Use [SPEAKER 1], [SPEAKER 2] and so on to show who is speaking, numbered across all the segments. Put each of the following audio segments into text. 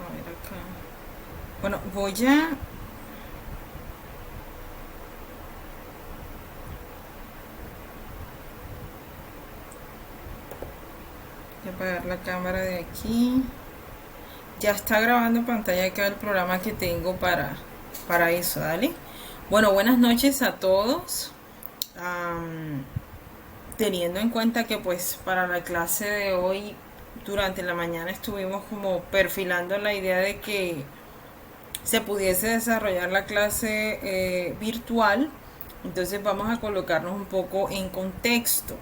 [SPEAKER 1] a ver acá. Bueno, voy a... Voy a apagar la cámara de aquí. Ya está grabando pantalla acá el programa que tengo para eso, dale. Bueno, buenas noches a todos. Am, Teniendo en cuenta que pues para la clase de hoy, durante la mañana estuvimos como perfilando la idea de que se pudiese desarrollar la clase virtual, entonces vamos a colocarnos un poco en contexto.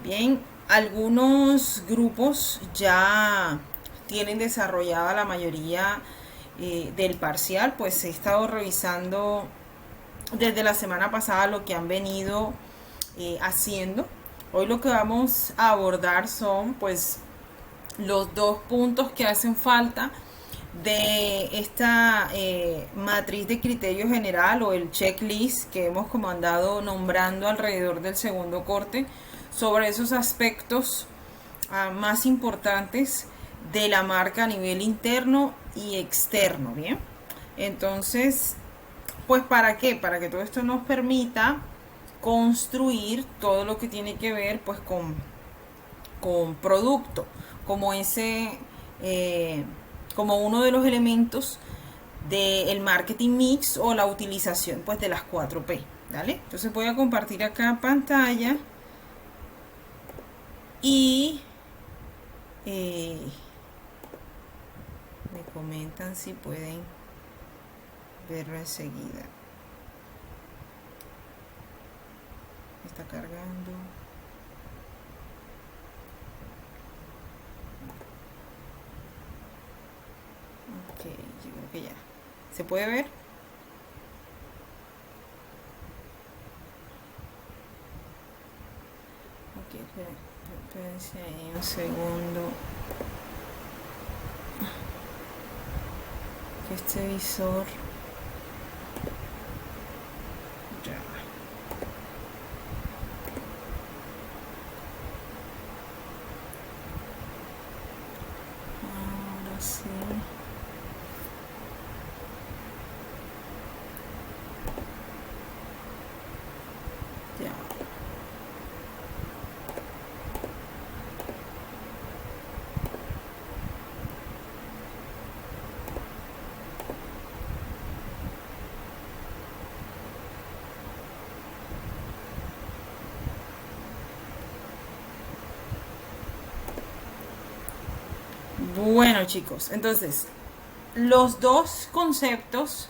[SPEAKER 1] Bien, algunos grupos ya tienen desarrollada la mayoría del parcial, pues he estado revisando desde la semana pasada lo que han venido haciendo. Hoy lo que vamos a abordar son pues los dos puntos que hacen falta de esta matriz de criterio general o el checklist que hemos como andado nombrando alrededor del segundo corte sobre esos aspectos más importantes de la marca a nivel interno y externo, ¿bien? Entonces, pues ¿para qué? Para que todo esto nos permita construir todo lo que tiene que ver pues con producto, como ese, eh, como uno de los elementos del marketing mix o la utilización pues de las 4P, ¿vale? Entonces voy a compartir acá pantalla y me comentan si pueden verlo enseguida. Está cargando. Ok, yo creo que ya. ¿Se puede ver? Ok, espérense ahí un segundo. Que este visor... Ya. Ahora sí. Ya. Bueno, chicos, entonces, los dos conceptos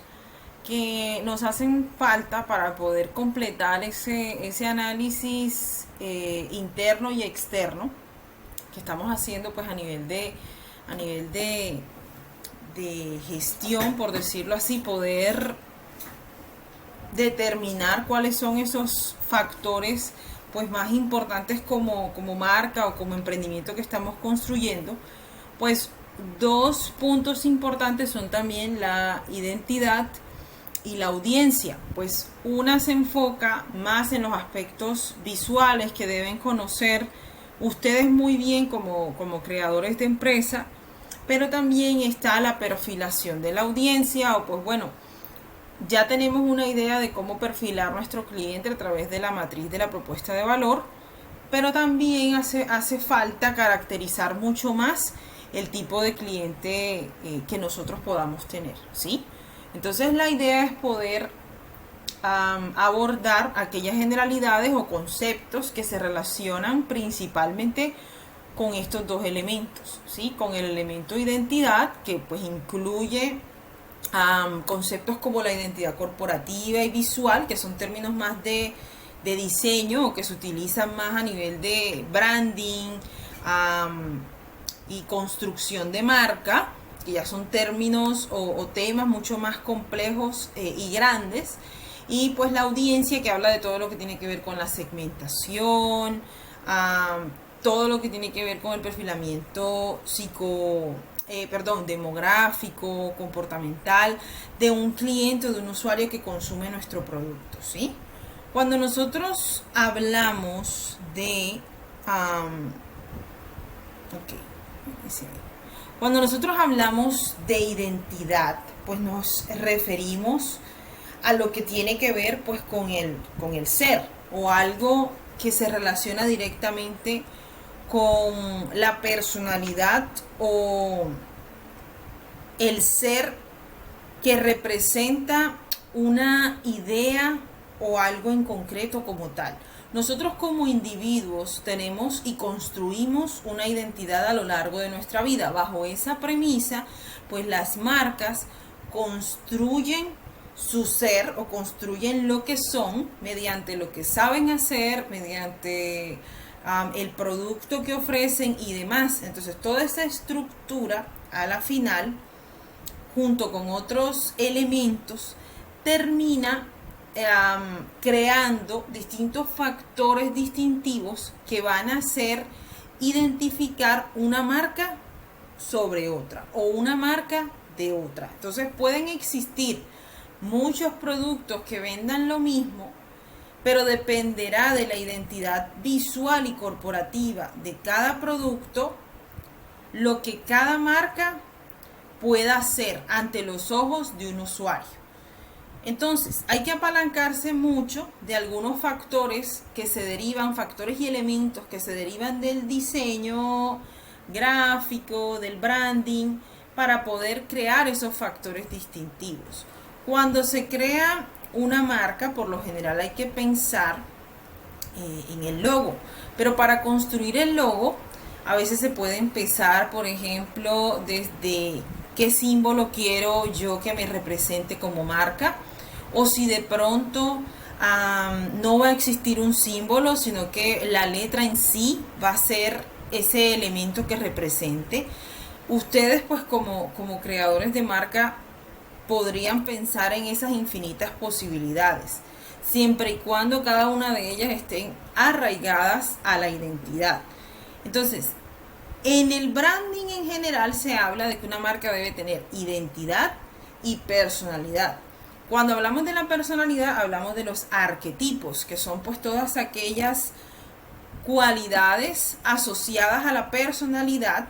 [SPEAKER 1] que nos hacen falta para poder completar ese análisis interno y externo que estamos haciendo pues a nivel de gestión, por decirlo así, poder determinar cuáles son esos factores pues más importantes como marca o como emprendimiento que estamos construyendo, pues dos puntos importantes son también la identidad y la audiencia. Pues una se enfoca más en los aspectos visuales que deben conocer ustedes muy bien como creadores de empresa, pero también está la perfilación de la audiencia o pues bueno, ya tenemos una idea de cómo perfilar nuestro cliente a través de la matriz de la propuesta de valor, pero también hace falta caracterizar mucho más el tipo de cliente que nosotros podamos tener, ¿sí? Entonces la idea es poder abordar aquellas generalidades o conceptos que se relacionan principalmente con estos dos elementos, ¿sí? Con el elemento identidad, que pues incluye conceptos como la identidad corporativa y visual, que son términos más de diseño o que se utilizan más a nivel de branding y construcción de marca, que ya son términos o temas mucho más complejos y grandes. Y pues la audiencia, que habla de todo lo que tiene que ver con la segmentación, todo lo que tiene que ver con el perfilamiento demográfico, comportamental de un cliente o de un usuario que consume nuestro producto, ¿sí? Cuando nosotros hablamos de... ok, Cuando nosotros hablamos de identidad, pues nos referimos a lo que tiene que ver pues con el ser o algo que se relaciona directamente con la personalidad o el ser que representa una idea o algo en concreto como tal. Nosotros como individuos tenemos y construimos una identidad a lo largo de nuestra vida. Bajo esa premisa, pues las marcas construyen su ser o construyen lo que son mediante lo que saben hacer, mediante el producto que ofrecen y demás. Entonces toda esa estructura a la final, junto con otros elementos, termina creando distintos factores distintivos que van a hacer identificar una marca sobre otra o una marca de otra. Entonces pueden existir muchos productos que vendan lo mismo, pero dependerá de la identidad visual y corporativa de cada producto lo que cada marca pueda hacer ante los ojos de un usuario. Entonces, hay que apalancarse mucho de algunos factores que se derivan, factores y elementos que se derivan del diseño gráfico, del branding, para poder crear esos factores distintivos. Cuando se crea una marca, por lo general hay que pensar en el logo, pero para construir el logo, a veces se puede empezar, por ejemplo, desde qué símbolo quiero yo que me represente como marca, o si de pronto no va a existir un símbolo, sino que la letra en sí va a ser ese elemento que represente. Ustedes pues como creadores de marca podrían pensar en esas infinitas posibilidades, siempre y cuando cada una de ellas estén arraigadas a la identidad. Entonces, en el branding en general se habla de que una marca debe tener identidad y personalidad. Cuando hablamos de la personalidad, hablamos de los arquetipos, que son pues todas aquellas cualidades asociadas a la personalidad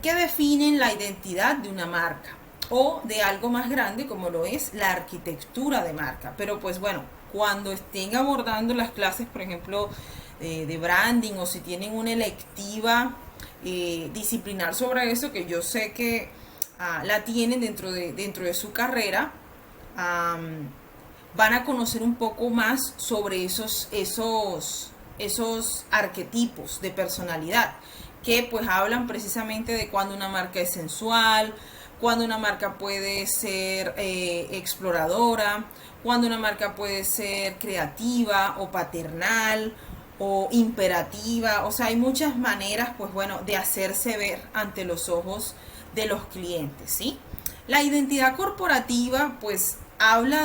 [SPEAKER 1] que definen la identidad de una marca o de algo más grande como lo es la arquitectura de marca. Pero pues bueno, cuando estén abordando las clases, por ejemplo, de branding, o si tienen una electiva disciplinar sobre eso, que yo sé que la tienen dentro de su carrera, van a conocer un poco más sobre esos arquetipos de personalidad que pues hablan precisamente de cuando una marca es sensual, cuando una marca puede ser exploradora, cuando una marca puede ser creativa o paternal o imperativa. O sea, hay muchas maneras pues bueno de hacerse ver ante los ojos de los clientes, ¿sí? La identidad corporativa pues habla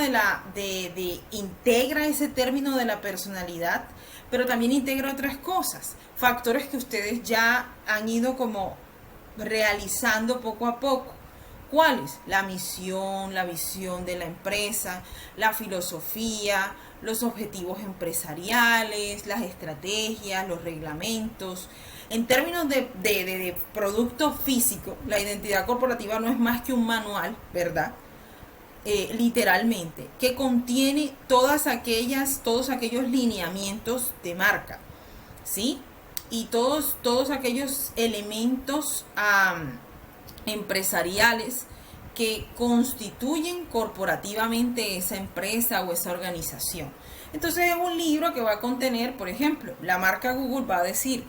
[SPEAKER 1] de integra ese término de la personalidad, pero también integra otras cosas, factores que ustedes ya han ido como realizando poco a poco. ¿Cuáles? La misión, la visión de la empresa, la filosofía, los objetivos empresariales, las estrategias, los reglamentos. En términos de producto físico, la identidad corporativa no es más que un manual, ¿verdad? Literalmente, que contiene todos aquellos lineamientos de marca, ¿sí? Y todos aquellos elementos empresariales que constituyen corporativamente esa empresa o esa organización. Entonces es un libro que va a contener, por ejemplo, la marca Google va a decir: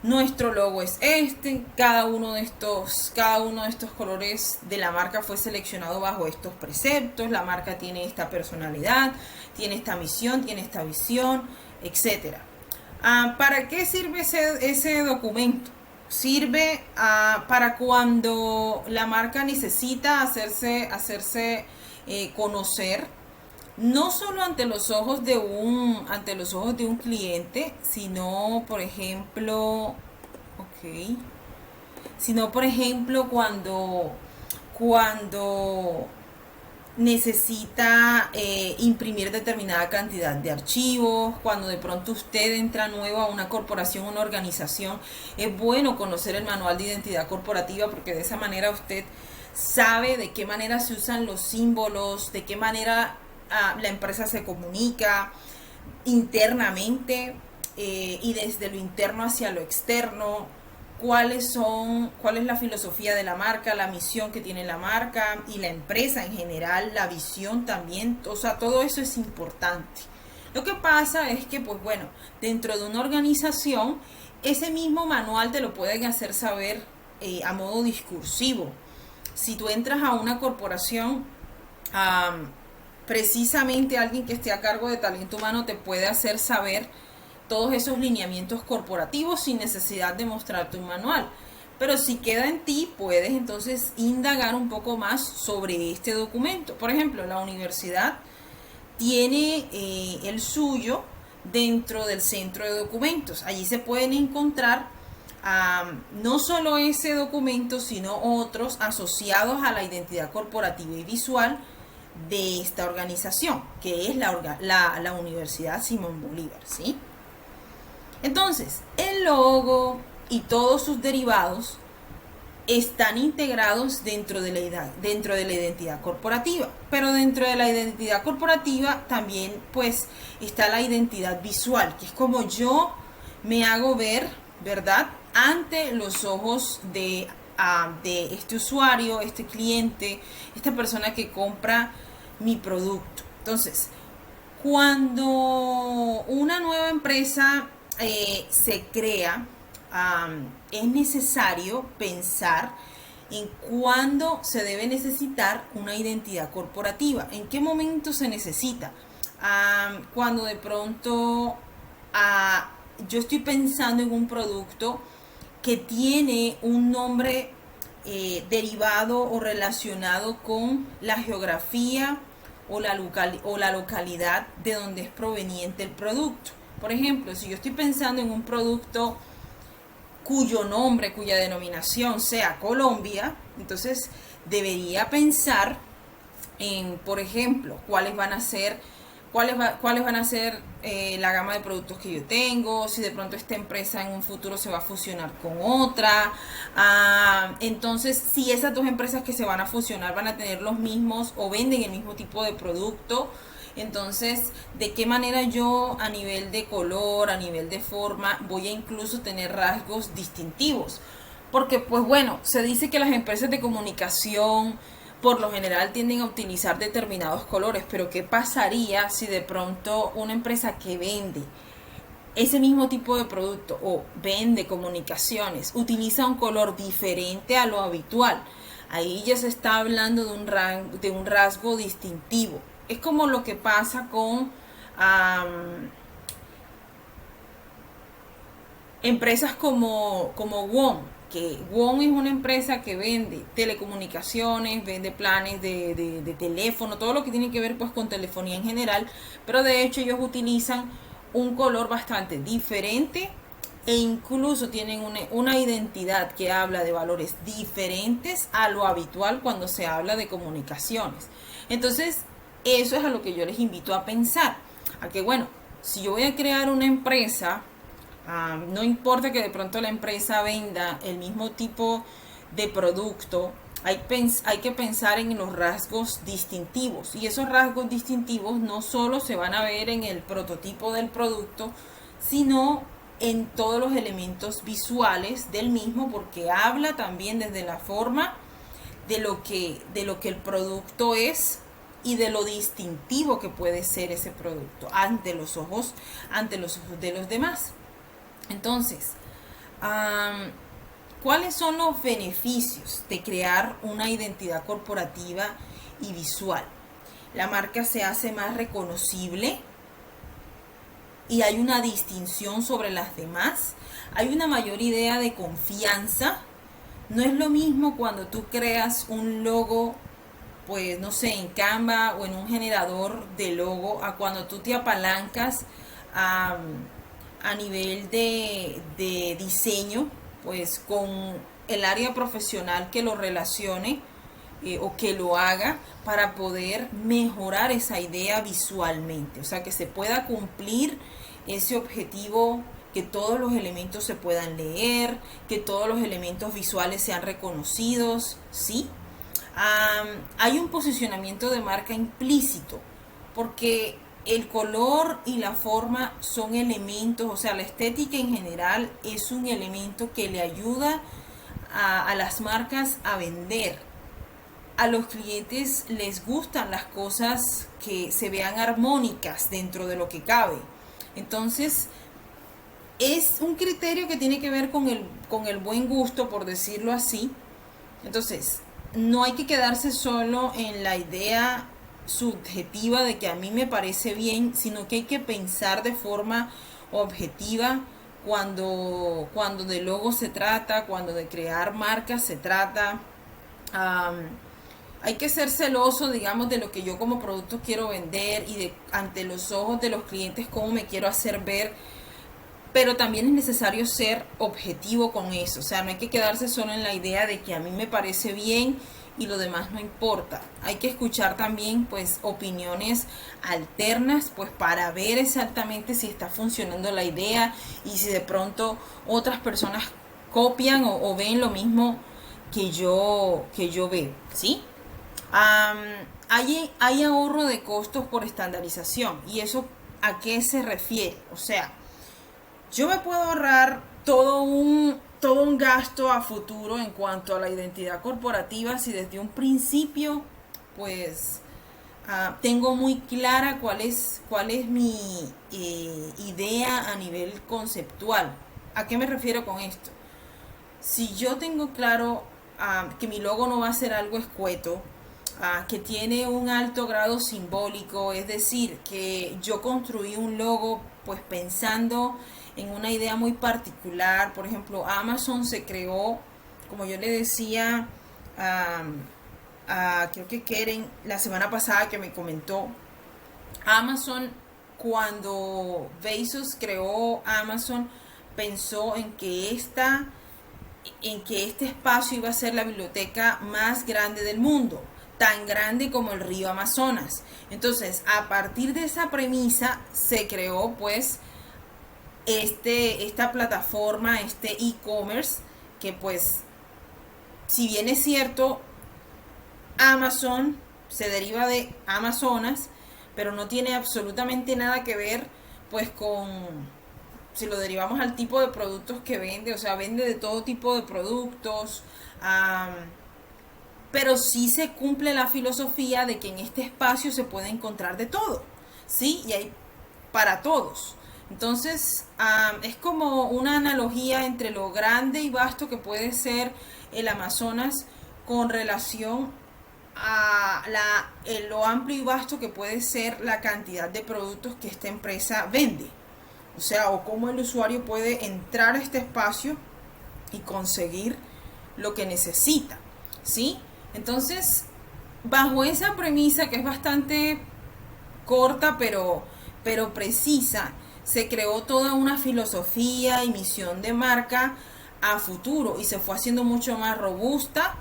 [SPEAKER 1] nuestro logo es cada uno de estos colores de la marca fue seleccionado bajo estos preceptos, la marca tiene esta personalidad, tiene esta misión, tiene esta visión, etc. ¿Para qué sirve ese documento? Sirve para cuando la marca necesita hacerse conocer, no solo ante los ojos de un cliente, sino por ejemplo, cuando necesita imprimir determinada cantidad de archivos. Cuando de pronto usted entra nuevo a una corporación, una organización, es bueno conocer el manual de identidad corporativa, porque de esa manera usted sabe de qué manera se usan los símbolos, de qué manera la empresa se comunica internamente, y desde lo interno hacia lo externo, cuál es la filosofía de la marca, la misión que tiene la marca y la empresa en general, la visión también. O sea, todo eso es importante. Lo que pasa es que, pues bueno, dentro de una organización, ese mismo manual te lo pueden hacer saber a modo discursivo. Si tú entras a una corporación, precisamente alguien que esté a cargo de talento humano te puede hacer saber todos esos lineamientos corporativos sin necesidad de mostrarte un manual. Pero si queda en ti, puedes entonces indagar un poco más sobre este documento. Por ejemplo, la universidad tiene el suyo dentro del centro de documentos. Allí se pueden encontrar no solo ese documento, sino otros asociados a la identidad corporativa y visual de esta organización, que es la Universidad Simón Bolívar, ¿sí? Entonces, el logo y todos sus derivados están integrados dentro de la identidad corporativa. Pero dentro de la identidad corporativa también pues está la identidad visual, que es como yo me hago ver, ¿verdad?, ante los ojos de este usuario, este cliente, esta persona que compra mi producto. Entonces, cuando una nueva empresa se crea, es necesario pensar en cuándo se debe necesitar una identidad corporativa, en qué momento se necesita. Cuando de pronto yo estoy pensando en un producto que tiene un nombre derivado o relacionado con la geografía o la localidad de donde es proveniente el producto. Por ejemplo, si yo estoy pensando en un producto cuyo nombre, cuya denominación sea Colombia, entonces debería pensar en, por ejemplo, cuáles van a ser la gama de productos que yo tengo, si de pronto esta empresa en un futuro se va a fusionar con otra. Entonces, si esas dos empresas que se van a fusionar van a tener los mismos o venden el mismo tipo de producto, entonces, ¿de qué manera yo a nivel de color, a nivel de forma, voy a incluso tener rasgos distintivos? Porque, pues bueno, se dice que las empresas de comunicación por lo general tienden a utilizar determinados colores, pero ¿qué pasaría si de pronto una empresa que vende ese mismo tipo de producto o vende comunicaciones utiliza un color diferente a lo habitual? Ahí ya se está hablando de un rasgo distintivo. Es como lo que pasa con empresas como WOM, que WOM es una empresa que vende telecomunicaciones, vende planes de teléfono, todo lo que tiene que ver pues con telefonía en general, pero de hecho ellos utilizan un color bastante diferente e incluso tienen una identidad que habla de valores diferentes a lo habitual cuando se habla de comunicaciones. Entonces, eso es a lo que yo les invito a pensar, a que bueno, si yo voy a crear una empresa, no importa que de pronto la empresa venda el mismo tipo de producto, hay que pensar en los rasgos distintivos, y esos rasgos distintivos no solo se van a ver en el prototipo del producto, sino en todos los elementos visuales del mismo, porque habla también desde la forma de lo que el producto es y de lo distintivo que puede ser ese producto ante los ojos de los demás. Entonces, ¿cuáles son los beneficios de crear una identidad corporativa y visual? La marca se hace más reconocible y hay una distinción sobre las demás. Hay una mayor idea de confianza. No es lo mismo cuando tú creas un logo, pues no sé, en Canva o en un generador de logo, a cuando tú te apalancas a nivel de diseño, pues con el área profesional que lo relacione o que lo haga para poder mejorar esa idea visualmente, o sea, que se pueda cumplir ese objetivo, que todos los elementos se puedan leer, que todos los elementos visuales sean reconocidos, ¿sí? Hay un posicionamiento de marca implícito, porque el color y la forma son elementos, o sea, la estética en general es un elemento que le ayuda a las marcas a vender. A los clientes les gustan las cosas que se vean armónicas dentro de lo que cabe. Entonces, es un criterio que tiene que ver con el buen gusto, por decirlo así. Entonces, no hay que quedarse solo en la idea subjetiva de que a mí me parece bien, sino que hay que pensar de forma objetiva cuando de logo se trata, cuando de crear marcas se trata. Hay que ser celoso, digamos, de lo que yo como producto quiero vender y de ante los ojos de los clientes cómo me quiero hacer ver, pero también es necesario ser objetivo con eso, o sea, no hay que quedarse solo en la idea de que a mí me parece bien y lo demás no importa. Hay que escuchar también pues opiniones alternas pues para ver exactamente si está funcionando la idea y si de pronto otras personas copian o ven lo mismo que yo veo, ¿sí? Hay ahorro de costos por estandarización. ¿Y eso a qué se refiere? O sea, yo me puedo ahorrar todo un gasto a futuro en cuanto a la identidad corporativa si desde un principio pues tengo muy clara cuál es mi idea a nivel conceptual. ¿A qué me refiero con esto? Si yo tengo claro que mi logo no va a ser algo escueto, que tiene un alto grado simbólico, es decir, que yo construí un logo pues pensando en una idea muy particular. Por ejemplo, Amazon se creó, como yo le decía creo que Keren la semana pasada que me comentó, Amazon, cuando Bezos creó Amazon, pensó en que este espacio iba a ser la biblioteca más grande del mundo, tan grande como el río Amazonas. Entonces, a partir de esa premisa se creó pues esta plataforma, este e-commerce, que pues, si bien es cierto, Amazon se deriva de Amazonas, pero no tiene absolutamente nada que ver pues si lo derivamos al tipo de productos que vende, o sea, vende de todo tipo de productos, pero sí se cumple la filosofía de que en este espacio se puede encontrar de todo, ¿sí? Y hay para todos. Entonces, es como una analogía entre lo grande y vasto que puede ser el Amazonas con relación a lo amplio y vasto que puede ser la cantidad de productos que esta empresa vende. O sea, o cómo el usuario puede entrar a este espacio y conseguir lo que necesita, ¿sí? Entonces, bajo esa premisa que es bastante corta pero precisa, se creó toda una filosofía y misión de marca a futuro y se fue haciendo mucho más robusta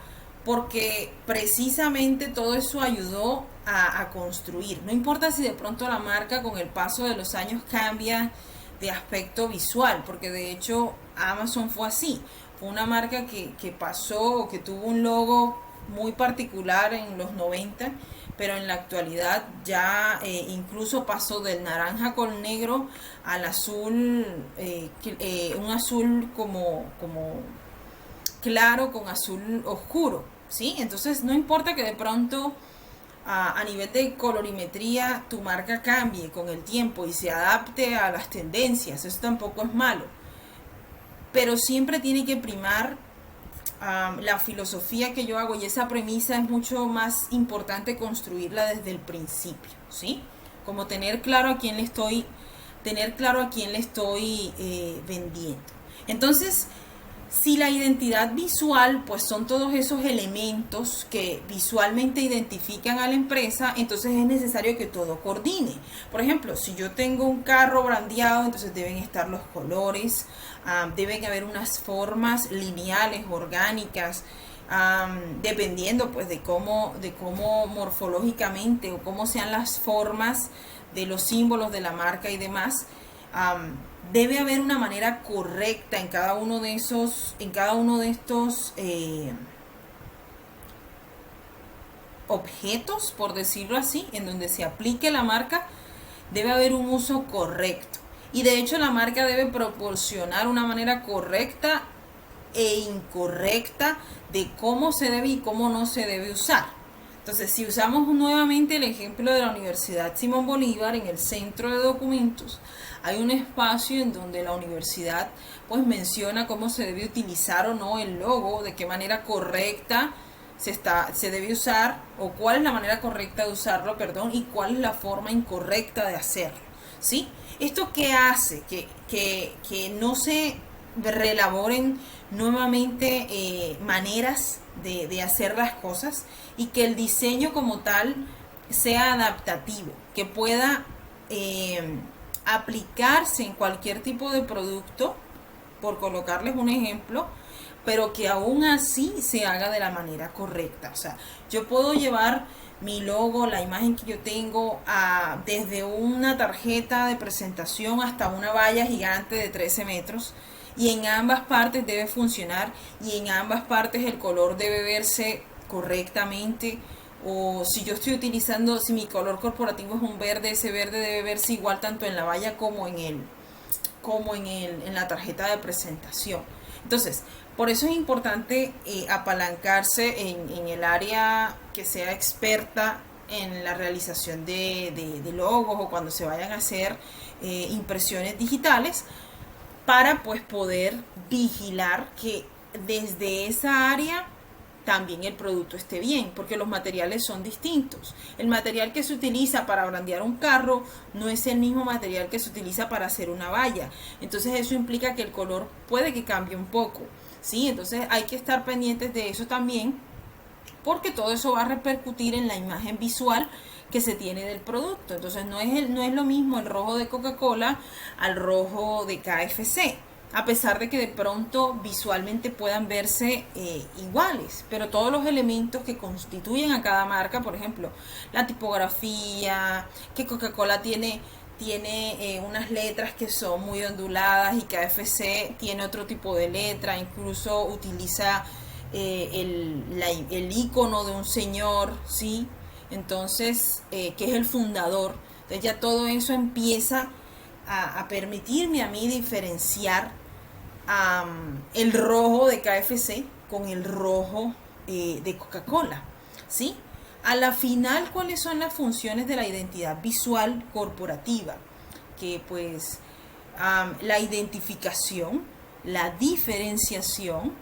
[SPEAKER 1] porque precisamente todo eso ayudó a construir. No importa si de pronto la marca con el paso de los años cambia de aspecto visual, porque de hecho Amazon fue así. Fue una marca que pasó, que tuvo un logo muy particular en los 90, pero en la actualidad ya incluso pasó del naranja con negro al azul, un azul como claro con azul oscuro, ¿sí? Entonces no importa que de pronto a nivel de colorimetría tu marca cambie con el tiempo y se adapte a las tendencias, eso tampoco es malo, pero siempre tiene que primar la filosofía que yo hago, y esa premisa es mucho más importante construirla desde el principio, ¿sí? Como tener claro a quién le estoy vendiendo. Entonces, si la identidad visual, pues son todos esos elementos que visualmente identifican a la empresa, entonces es necesario que todo coordine. Por ejemplo, si yo tengo un carro brandeado, entonces deben estar los colores, deben haber unas formas lineales, orgánicas, dependiendo pues de cómo morfológicamente o cómo sean las formas de los símbolos de la marca y demás. Debe haber una manera correcta en cada uno de estos objetos, por decirlo así, en donde se aplique la marca. Debe haber un uso correcto, y de hecho la marca debe proporcionar una manera correcta e incorrecta de cómo se debe y cómo no se debe usar. Entonces, si usamos nuevamente el ejemplo de la Universidad Simón Bolívar, en el centro de documentos hay un espacio en donde la universidad pues menciona cómo se debe utilizar o no el logo, de qué manera correcta se debe usar, o cuál es la manera correcta de usarlo, perdón, y cuál es la forma incorrecta de hacerlo, ¿sí? ¿Esto qué hace? Que no se reelaboren nuevamente maneras de hacer las cosas, y que el diseño como tal sea adaptativo, que pueda aplicarse en cualquier tipo de producto, por colocarles un ejemplo, pero que aún así se haga de la manera correcta. O sea, yo puedo llevar mi logo, la imagen que yo tengo, desde una tarjeta de presentación hasta una valla gigante de 13 metros, y en ambas partes debe funcionar, y en ambas partes el color debe verse correctamente. O si yo estoy utilizando, si mi color corporativo es un verde, ese verde debe verse igual tanto en la valla como en la tarjeta de presentación. Entonces, por eso es importante apalancarse en el área que sea experta en la realización de logos, o cuando se vayan a hacer impresiones digitales, para pues poder vigilar que desde esa área también el producto esté bien, porque los materiales son distintos. El material que se utiliza para brandear un carro no es el mismo material que se utiliza para hacer una valla. Entonces eso implica que el color puede que cambie un poco, ¿sí? Entonces hay que estar pendientes de eso también, porque todo eso va a repercutir en la imagen visual que se tiene del producto. Entonces no es lo mismo el rojo de Coca-Cola al rojo de KFC, a pesar de que de pronto visualmente puedan verse iguales, pero todos los elementos que constituyen a cada marca, por ejemplo, la tipografía, que Coca-Cola tiene unas letras que son muy onduladas, y KFC tiene otro tipo de letra, incluso utiliza el icono de un señor, ¿sí? Entonces, que es el fundador. Entonces ya todo eso empieza a permitirme a mí diferenciar el rojo de KFC con el rojo de Coca-Cola, ¿sí? A la final, ¿cuáles son las funciones de la identidad visual corporativa? Que pues la identificación, la diferenciación.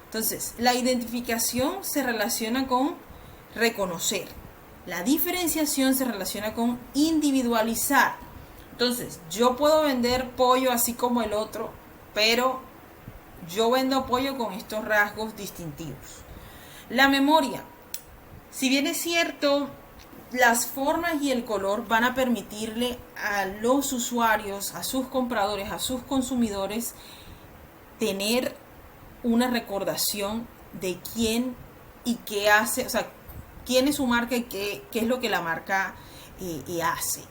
[SPEAKER 1] Entonces, la identificación se relaciona con reconocer. La diferenciación se relaciona con individualizar. Entonces, yo puedo vender pollo así como el otro, pero yo vendo pollo con estos rasgos distintivos. La memoria. Si bien es cierto, las formas y el color van a permitirle a los usuarios, a sus compradores, a sus consumidores, tener una recordación de quién y qué hace, o sea, quién es su marca y qué es lo que la marca hace.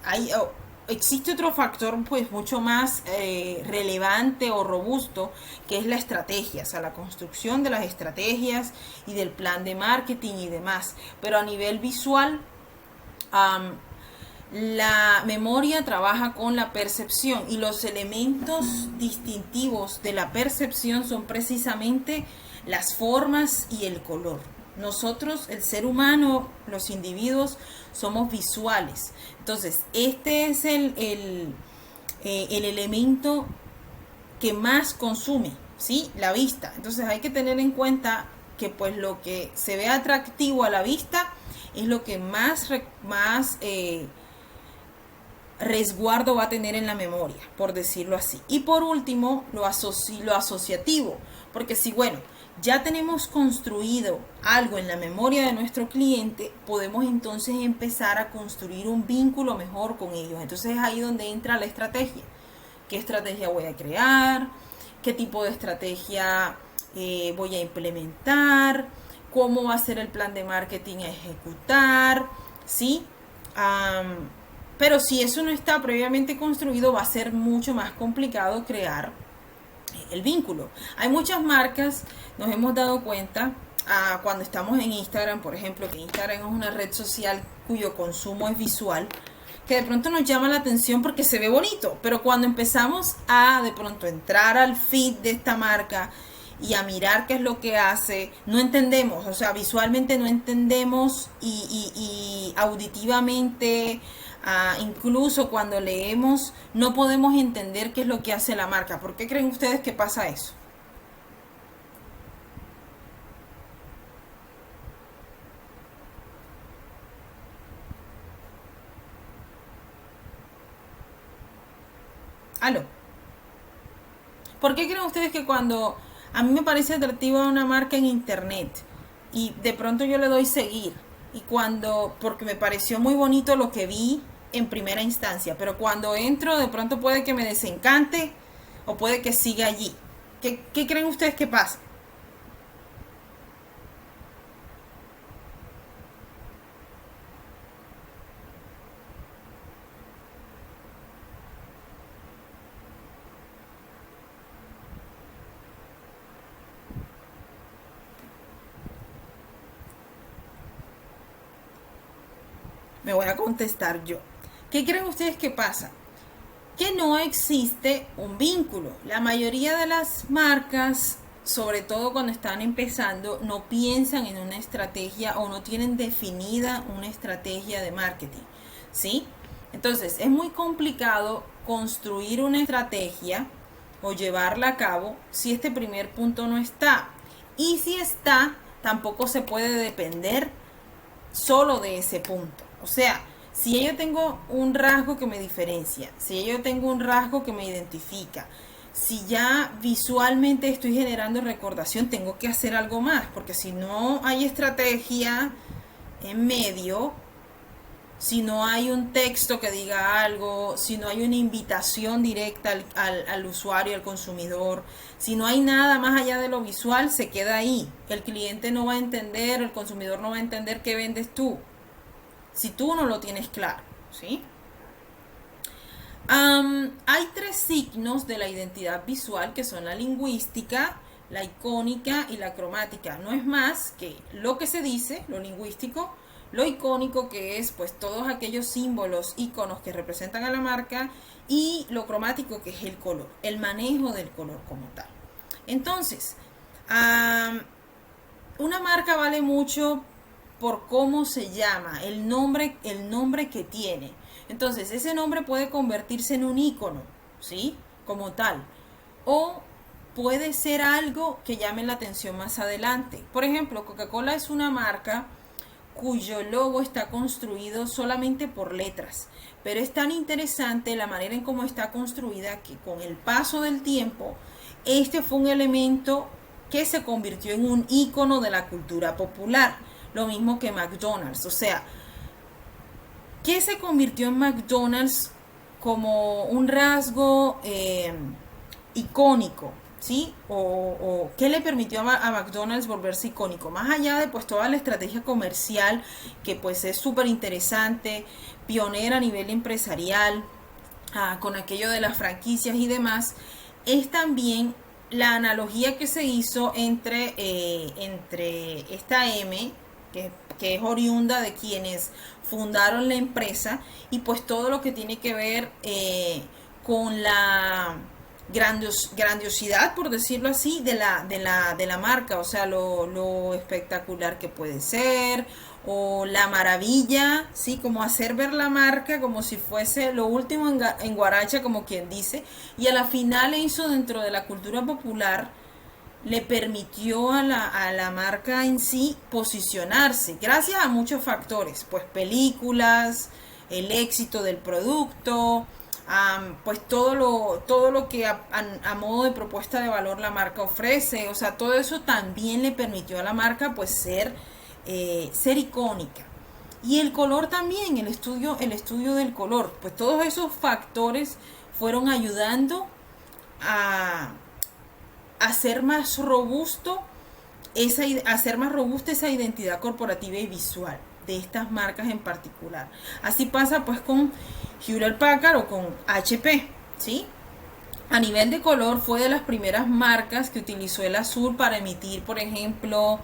[SPEAKER 1] Existe otro factor pues mucho más relevante o robusto, que es la estrategia, o sea, la construcción de las estrategias y del plan de marketing y demás. Pero a nivel visual, la memoria trabaja con la percepción, y los elementos distintivos de la percepción son precisamente las formas y el color. Nosotros, el ser humano, los individuos, somos visuales. Entonces, este es el elemento que más consume, ¿sí? La vista. Entonces hay que tener en cuenta que pues lo que se ve atractivo a la vista es lo que más resguardo va a tener en la memoria, por decirlo así. Y por último, lo asociativo, porque si, bueno, ya tenemos construido algo en la memoria de nuestro cliente, podemos entonces empezar a construir un vínculo mejor con ellos. Entonces es ahí donde entra la estrategia. ¿Qué estrategia voy a crear? ¿Qué tipo de estrategia voy a implementar? cómo va a ser el plan de marketing a ejecutar, ¿sí? Pero si eso no está previamente construido, va a ser mucho más complicado crear el vínculo. Hay muchas marcas, nos hemos dado cuenta, cuando estamos en Instagram, por ejemplo, que Instagram es una red social cuyo consumo es visual, que de pronto nos llama la atención porque se ve bonito, pero cuando empezamos a de pronto entrar al feed de esta marca y a mirar qué es lo que hace, no entendemos, o sea, visualmente no entendemos y auditivamente, incluso cuando leemos, no podemos entender qué es lo que hace la marca. ¿Por qué creen ustedes que pasa eso? Aló. ¿Por qué creen ustedes que cuando a mí me parece atractiva una marca en internet y de pronto yo le doy seguir y cuando, porque me pareció muy bonito lo que vi en primera instancia, pero cuando entro de pronto puede que me desencante o puede que siga allí? ¿Qué creen ustedes que pasa? Me voy a contestar yo. ¿Qué creen ustedes que pasa? Que no existe un vínculo. La mayoría de las marcas, sobre todo cuando están empezando, no piensan en una estrategia o no tienen definida una estrategia de marketing, ¿sí? Entonces, es muy complicado construir una estrategia o llevarla a cabo si este primer punto no está. Y si está, tampoco se puede depender solo de ese punto. O sea, si yo tengo un rasgo que me diferencia, si yo tengo un rasgo que me identifica, si ya visualmente estoy generando recordación, tengo que hacer algo más, porque si no hay estrategia en medio, si no hay un texto que diga algo, si no hay una invitación directa al usuario, al consumidor, si no hay nada más allá de lo visual, se queda ahí. El cliente no va a entender, el consumidor no va a entender qué vendes tú, si tú no lo tienes claro, ¿sí? Hay tres signos de la identidad visual que son la lingüística, la icónica y la cromática. No es más que lo que se dice, lo lingüístico, lo icónico, que es pues todos aquellos símbolos, iconos que representan a la marca, y lo cromático, que es el color, el manejo del color como tal. Entonces, una marca vale mucho por cómo se llama, el nombre que tiene. Entonces, ese nombre puede convertirse en un icono, ¿sí? Como tal. O puede ser algo que llame la atención más adelante. Por ejemplo, Coca-Cola es una marca cuyo logo está construido solamente por letras, pero es tan interesante la manera en cómo está construida que con el paso del tiempo este fue un elemento que se convirtió en un ícono de la cultura popular, lo mismo que McDonald's. O sea, ¿qué se convirtió en McDonald's como un rasgo icónico? ¿Sí? O qué le permitió a McDonald's volverse icónico, más allá de pues toda la estrategia comercial, que pues es súper interesante, pionera a nivel empresarial, con aquello de las franquicias y demás, es también la analogía que se hizo entre esta M, que es oriunda de quienes fundaron la empresa, y pues todo lo que tiene que ver con la grandiosidad, por decirlo así, de la marca. O sea, lo espectacular que puede ser, o la maravilla, ¿sí? Como hacer ver la marca como si fuese lo último en guaracha, como quien dice, y a la final hizo dentro de la cultura popular, le permitió a la marca en sí posicionarse, gracias a muchos factores, pues películas, el éxito del producto, pues todo lo que a modo de propuesta de valor la marca ofrece. O sea, todo eso también le permitió a la marca pues ser icónica. Y el color también, el estudio del color, pues todos esos factores fueron ayudando a ser más robusto hacer más robusta esa identidad corporativa y visual de estas marcas en particular. Así pasa pues con Hewlett Packard o con HP, ¿sí? A nivel de color fue de las primeras marcas que utilizó el azul para emitir, por ejemplo,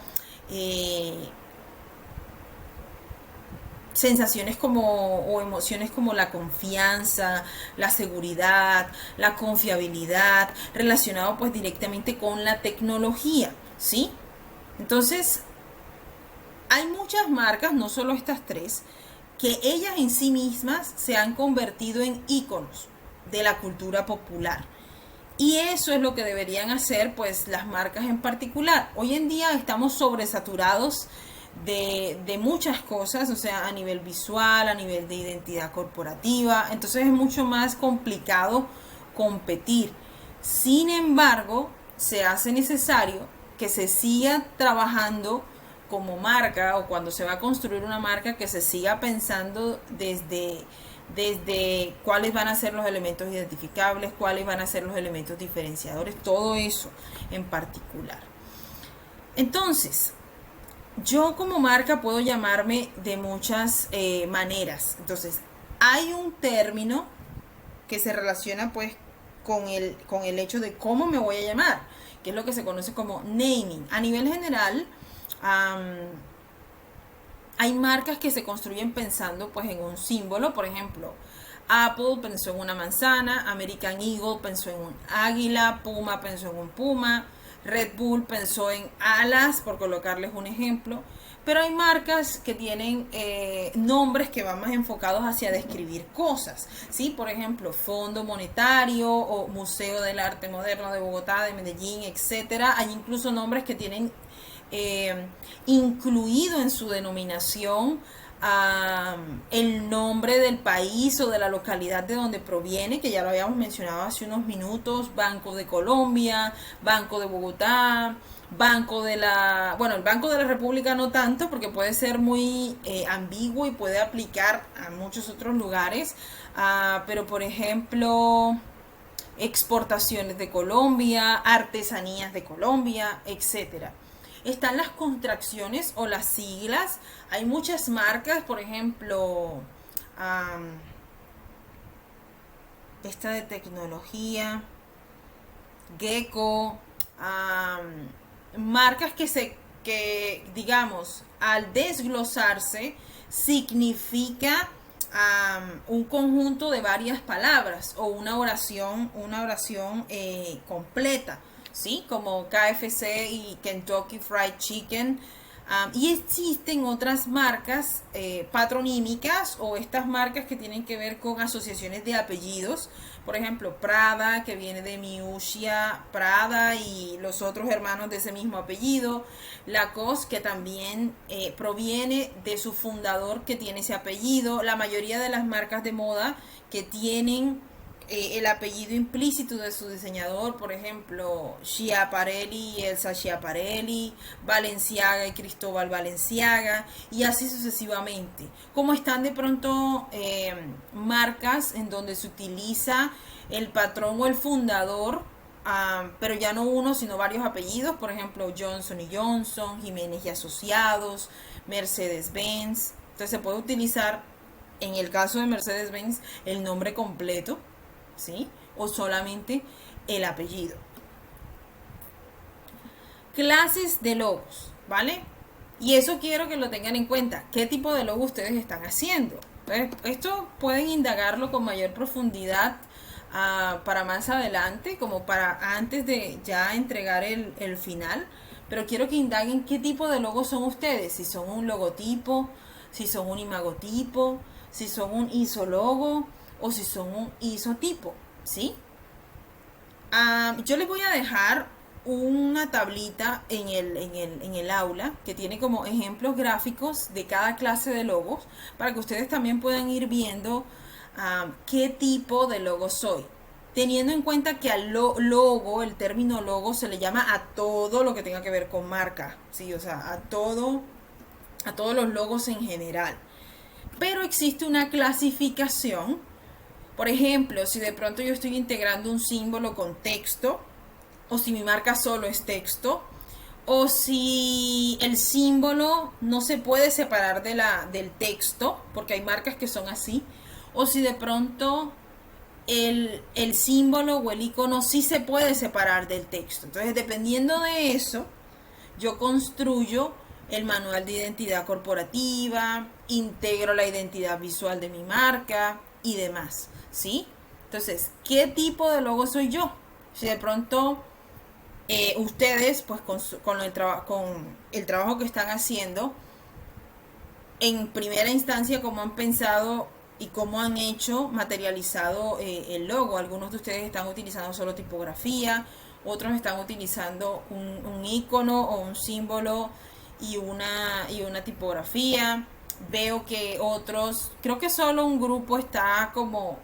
[SPEAKER 1] sensaciones como o emociones como la confianza, la seguridad, la confiabilidad, relacionado pues directamente con la tecnología, ¿sí? Entonces, hay muchas marcas, no solo estas tres, que ellas en sí mismas se han convertido en íconos de la cultura popular. Y eso es lo que deberían hacer pues las marcas en particular. Hoy en día estamos sobresaturados de muchas cosas, o sea, a nivel visual, a nivel de identidad corporativa, entonces es mucho más complicado competir. Sin embargo, se hace necesario que se siga trabajando como marca o cuando se va a construir una marca, que se siga pensando desde cuáles van a ser los elementos identificables, cuáles van a ser los elementos diferenciadores, todo eso en particular. Entonces, yo como marca puedo llamarme de muchas maneras. Entonces, hay un término que se relaciona pues con el hecho de cómo me voy a llamar, que es lo que se conoce como naming. A nivel general, hay marcas que se construyen pensando pues en un símbolo. Por ejemplo, Apple pensó en una manzana, American Eagle pensó en un águila, Puma pensó en un puma, Red Bull pensó en alas, por colocarles un ejemplo. Pero hay marcas que tienen nombres que van más enfocados hacia describir cosas, ¿sí? Por ejemplo, Fondo Monetario o Museo del Arte Moderno de Bogotá, de Medellín, etcétera. Hay incluso nombres que tienen incluido en su denominación el nombre del país o de la localidad de donde proviene, que ya lo habíamos mencionado hace unos minutos: Banco de Colombia, Banco de Bogotá, Banco de la... Bueno, el Banco de la República no tanto, porque puede ser muy ambiguo y puede aplicar a muchos otros lugares, pero por ejemplo, Exportaciones de Colombia, Artesanías de Colombia, etcétera. Están las contracciones o las siglas. Hay muchas marcas, por ejemplo, esta de tecnología, Gecko, marcas que digamos, al desglosarse, significa un conjunto de varias palabras o una oración completa, ¿sí? Como KFC y Kentucky Fried Chicken. Y existen otras marcas patronímicas o estas marcas que tienen que ver con asociaciones de apellidos. Por ejemplo, Prada, que viene de Miuccia Prada y los otros hermanos de ese mismo apellido. Lacoste, que también proviene de su fundador, que tiene ese apellido. La mayoría de las marcas de moda que tienen el apellido implícito de su diseñador, por ejemplo, Schiaparelli y Elsa Schiaparelli, Balenciaga y Cristóbal Balenciaga, y así sucesivamente. Como están de pronto marcas en donde se utiliza el patrón o el fundador, pero ya no uno, sino varios apellidos, por ejemplo, Johnson y Johnson, Jiménez y Asociados, Mercedes-Benz. Entonces se puede utilizar, en el caso de Mercedes-Benz, el nombre completo, ¿sí? O solamente el apellido. Clases de logos, ¿vale? Y eso quiero que lo tengan en cuenta. ¿Qué tipo de logo ustedes están haciendo? Entonces, esto pueden indagarlo con mayor profundidad para más adelante, como para antes de ya entregar el final. Pero quiero que indaguen qué tipo de logos son ustedes. Si son un logotipo, si son un imagotipo, si son un isologo o si son un isotipo, ¿sí? Yo les voy a dejar una tablita en el aula que tiene como ejemplos gráficos de cada clase de logos, para que ustedes también puedan ir viendo qué tipo de logo soy, teniendo en cuenta que al logo, el término logo, se le llama a todo lo que tenga que ver con marca, ¿sí? O sea, a todos los logos en general. Pero existe una clasificación. Por ejemplo, si de pronto yo estoy integrando un símbolo con texto, o si mi marca solo es texto, o si el símbolo no se puede separar del texto, porque hay marcas que son así, o si de pronto el símbolo o el icono sí se puede separar del texto. Entonces, dependiendo de eso, yo construyo el manual de identidad corporativa, integro la identidad visual de mi marca y demás, ¿sí? Entonces, ¿qué tipo de logo soy yo? Si de pronto ustedes, pues con el trabajo que están haciendo, en primera instancia, cómo han pensado y cómo han hecho materializado el logo. Algunos de ustedes están utilizando solo tipografía, otros están utilizando un icono o un símbolo y una tipografía. Veo que otros, creo que solo un grupo está como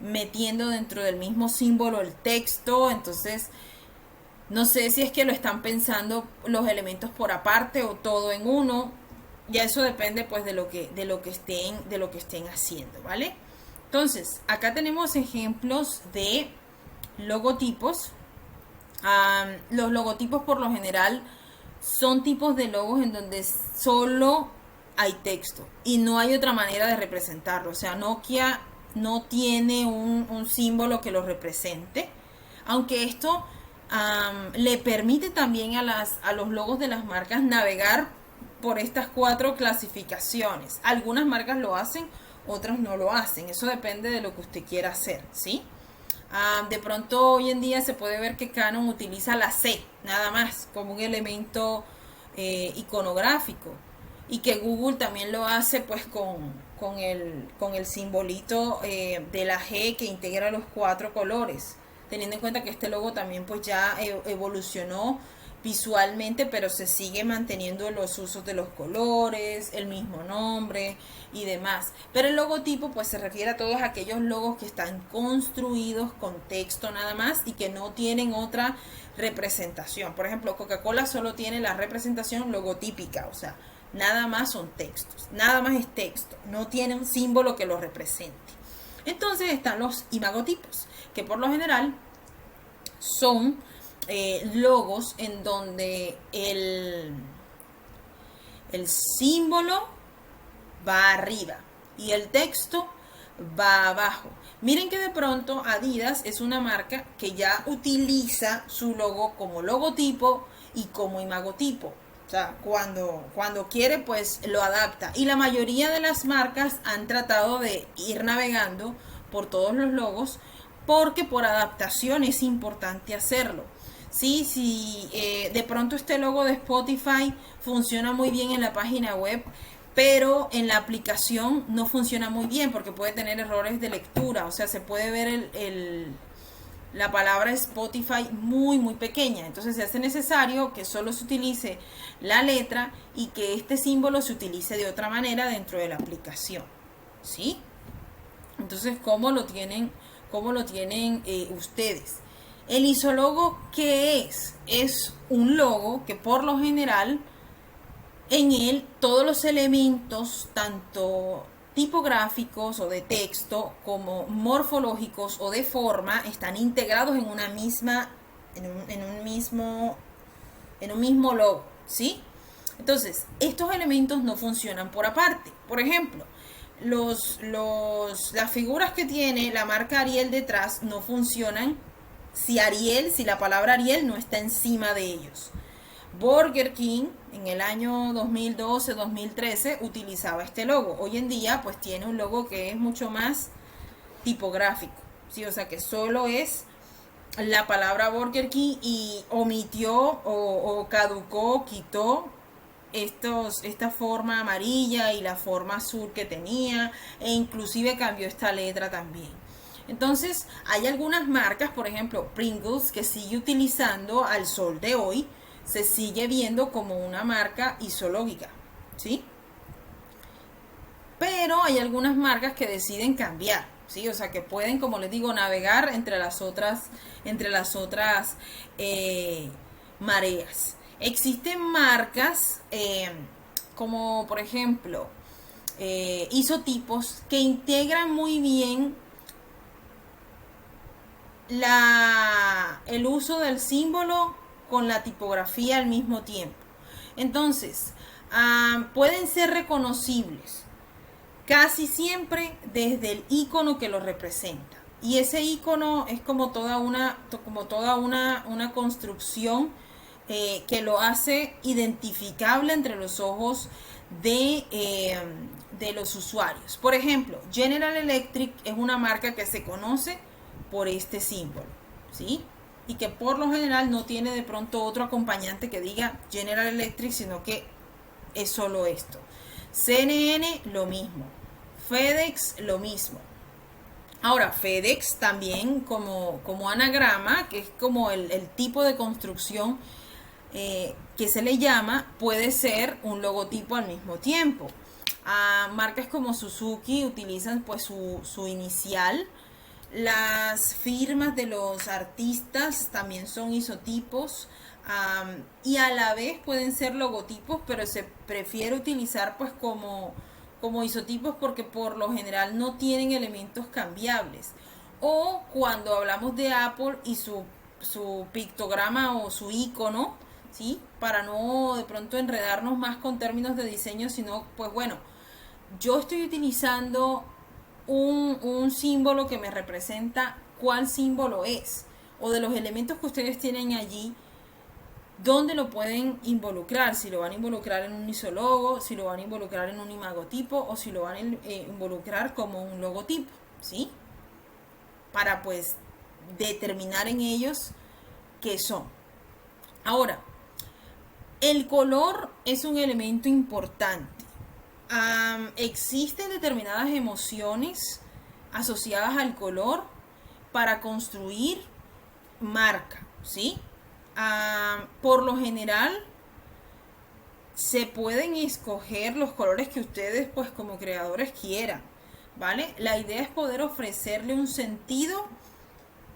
[SPEAKER 1] metiendo dentro del mismo símbolo el texto. Entonces no sé si es que lo están pensando los elementos por aparte o todo en uno. Ya eso depende pues de lo que estén haciendo, ¿vale? Entonces, acá tenemos ejemplos de logotipos. Los logotipos por lo general son tipos de logos en donde solo hay texto y no hay otra manera de representarlo. O sea, Nokia no tiene un símbolo que lo represente, aunque esto le permite también a los logos de las marcas navegar por estas cuatro clasificaciones. Algunas marcas lo hacen, otras no lo hacen. Eso depende de lo que usted quiera hacer, ¿sí? De pronto hoy en día se puede ver que Canon utiliza la C nada más como un elemento iconográfico, y que Google también lo hace pues con el simbolito de la G que integra los cuatro colores, teniendo en cuenta que este logo también pues ya evolucionó visualmente, pero se sigue manteniendo los usos de los colores, el mismo nombre y demás. Pero el logotipo pues se refiere a todos aquellos logos que están construidos con texto nada más y que no tienen otra representación. Por ejemplo, Coca-Cola solo tiene la representación logotípica, o sea, nada más son textos, nada más es texto, no tiene un símbolo que lo represente. Entonces están los imagotipos, que por lo general son logos en donde el símbolo va arriba y el texto va abajo. Miren que de pronto Adidas es una marca que ya utiliza su logo como logotipo y como imagotipo. O sea, cuando quiere, pues lo adapta. Y la mayoría de las marcas han tratado de ir navegando por todos los logos, porque por adaptación es importante hacerlo. Sí, si de pronto este logo de Spotify funciona muy bien en la página web, pero en la aplicación no funciona muy bien porque puede tener errores de lectura. O sea, se puede ver la palabra Spotify muy pequeña. Entonces se hace necesario que solo se utilice la letra y que este símbolo se utilice de otra manera dentro de la aplicación, ¿sí? Entonces, ¿cómo lo tienen ustedes? El isólogo, ¿qué es? Es un logo que por lo general en él todos los elementos, tanto tipográficos o de texto como morfológicos o de forma, están integrados en una misma, en un mismo logo, ¿sí? Entonces, estos elementos no funcionan por aparte. Por ejemplo, las figuras que tiene la marca Ariel detrás no funcionan si la palabra Ariel no está encima de ellos. Burger King en el año 2012-2013 utilizaba este logo. Hoy en día pues tiene un logo que es mucho más tipográfico, ¿sí? O sea que solo es la palabra Burger King y omitió o caducó, quitó esta forma amarilla y la forma azul que tenía, e inclusive cambió esta letra también. Entonces hay algunas marcas, por ejemplo Pringles, que sigue utilizando al sol de hoy, se sigue viendo como una marca isológica, ¿sí? Pero hay algunas marcas que deciden cambiar, ¿sí? O sea que pueden, como les digo, navegar entre las otras mareas. Existen marcas como por ejemplo isotipos que integran muy bien el uso del símbolo con la tipografía al mismo tiempo. Entonces, pueden ser reconocibles casi siempre desde el icono que lo representa. Y ese icono es como toda una construcción que lo hace identificable entre los ojos de los usuarios. Por ejemplo, General Electric es una marca que se conoce por este símbolo, ¿sí? Y que por lo general no tiene de pronto otro acompañante que diga General Electric, sino que es solo esto. CNN lo mismo, FedEx lo mismo. Ahora, FedEx también como anagrama, que es como el tipo de construcción que se le llama, puede ser un logotipo al mismo tiempo. Marcas como Suzuki utilizan pues su inicial. Las firmas de los artistas también son isotipos, y a la vez pueden ser logotipos, pero se prefiere utilizar pues como isotipos porque por lo general no tienen elementos cambiables. O cuando hablamos de Apple y su pictograma o su icono, ¿sí? Para no de pronto enredarnos más con términos de diseño, sino pues bueno, yo estoy utilizando un símbolo que me representa cuál símbolo es, o de los elementos que ustedes tienen allí, dónde lo pueden involucrar, si lo van a involucrar en un isólogo, si lo van a involucrar en un imagotipo o si lo van a involucrar como un logotipo, ¿sí? Para pues determinar en ellos qué son. Ahora, el color es un elemento importante. Existen determinadas emociones asociadas al color para construir marca, ¿sí? Por lo general se pueden escoger los colores que ustedes pues como creadores quieran, ¿vale? La idea es poder ofrecerle un sentido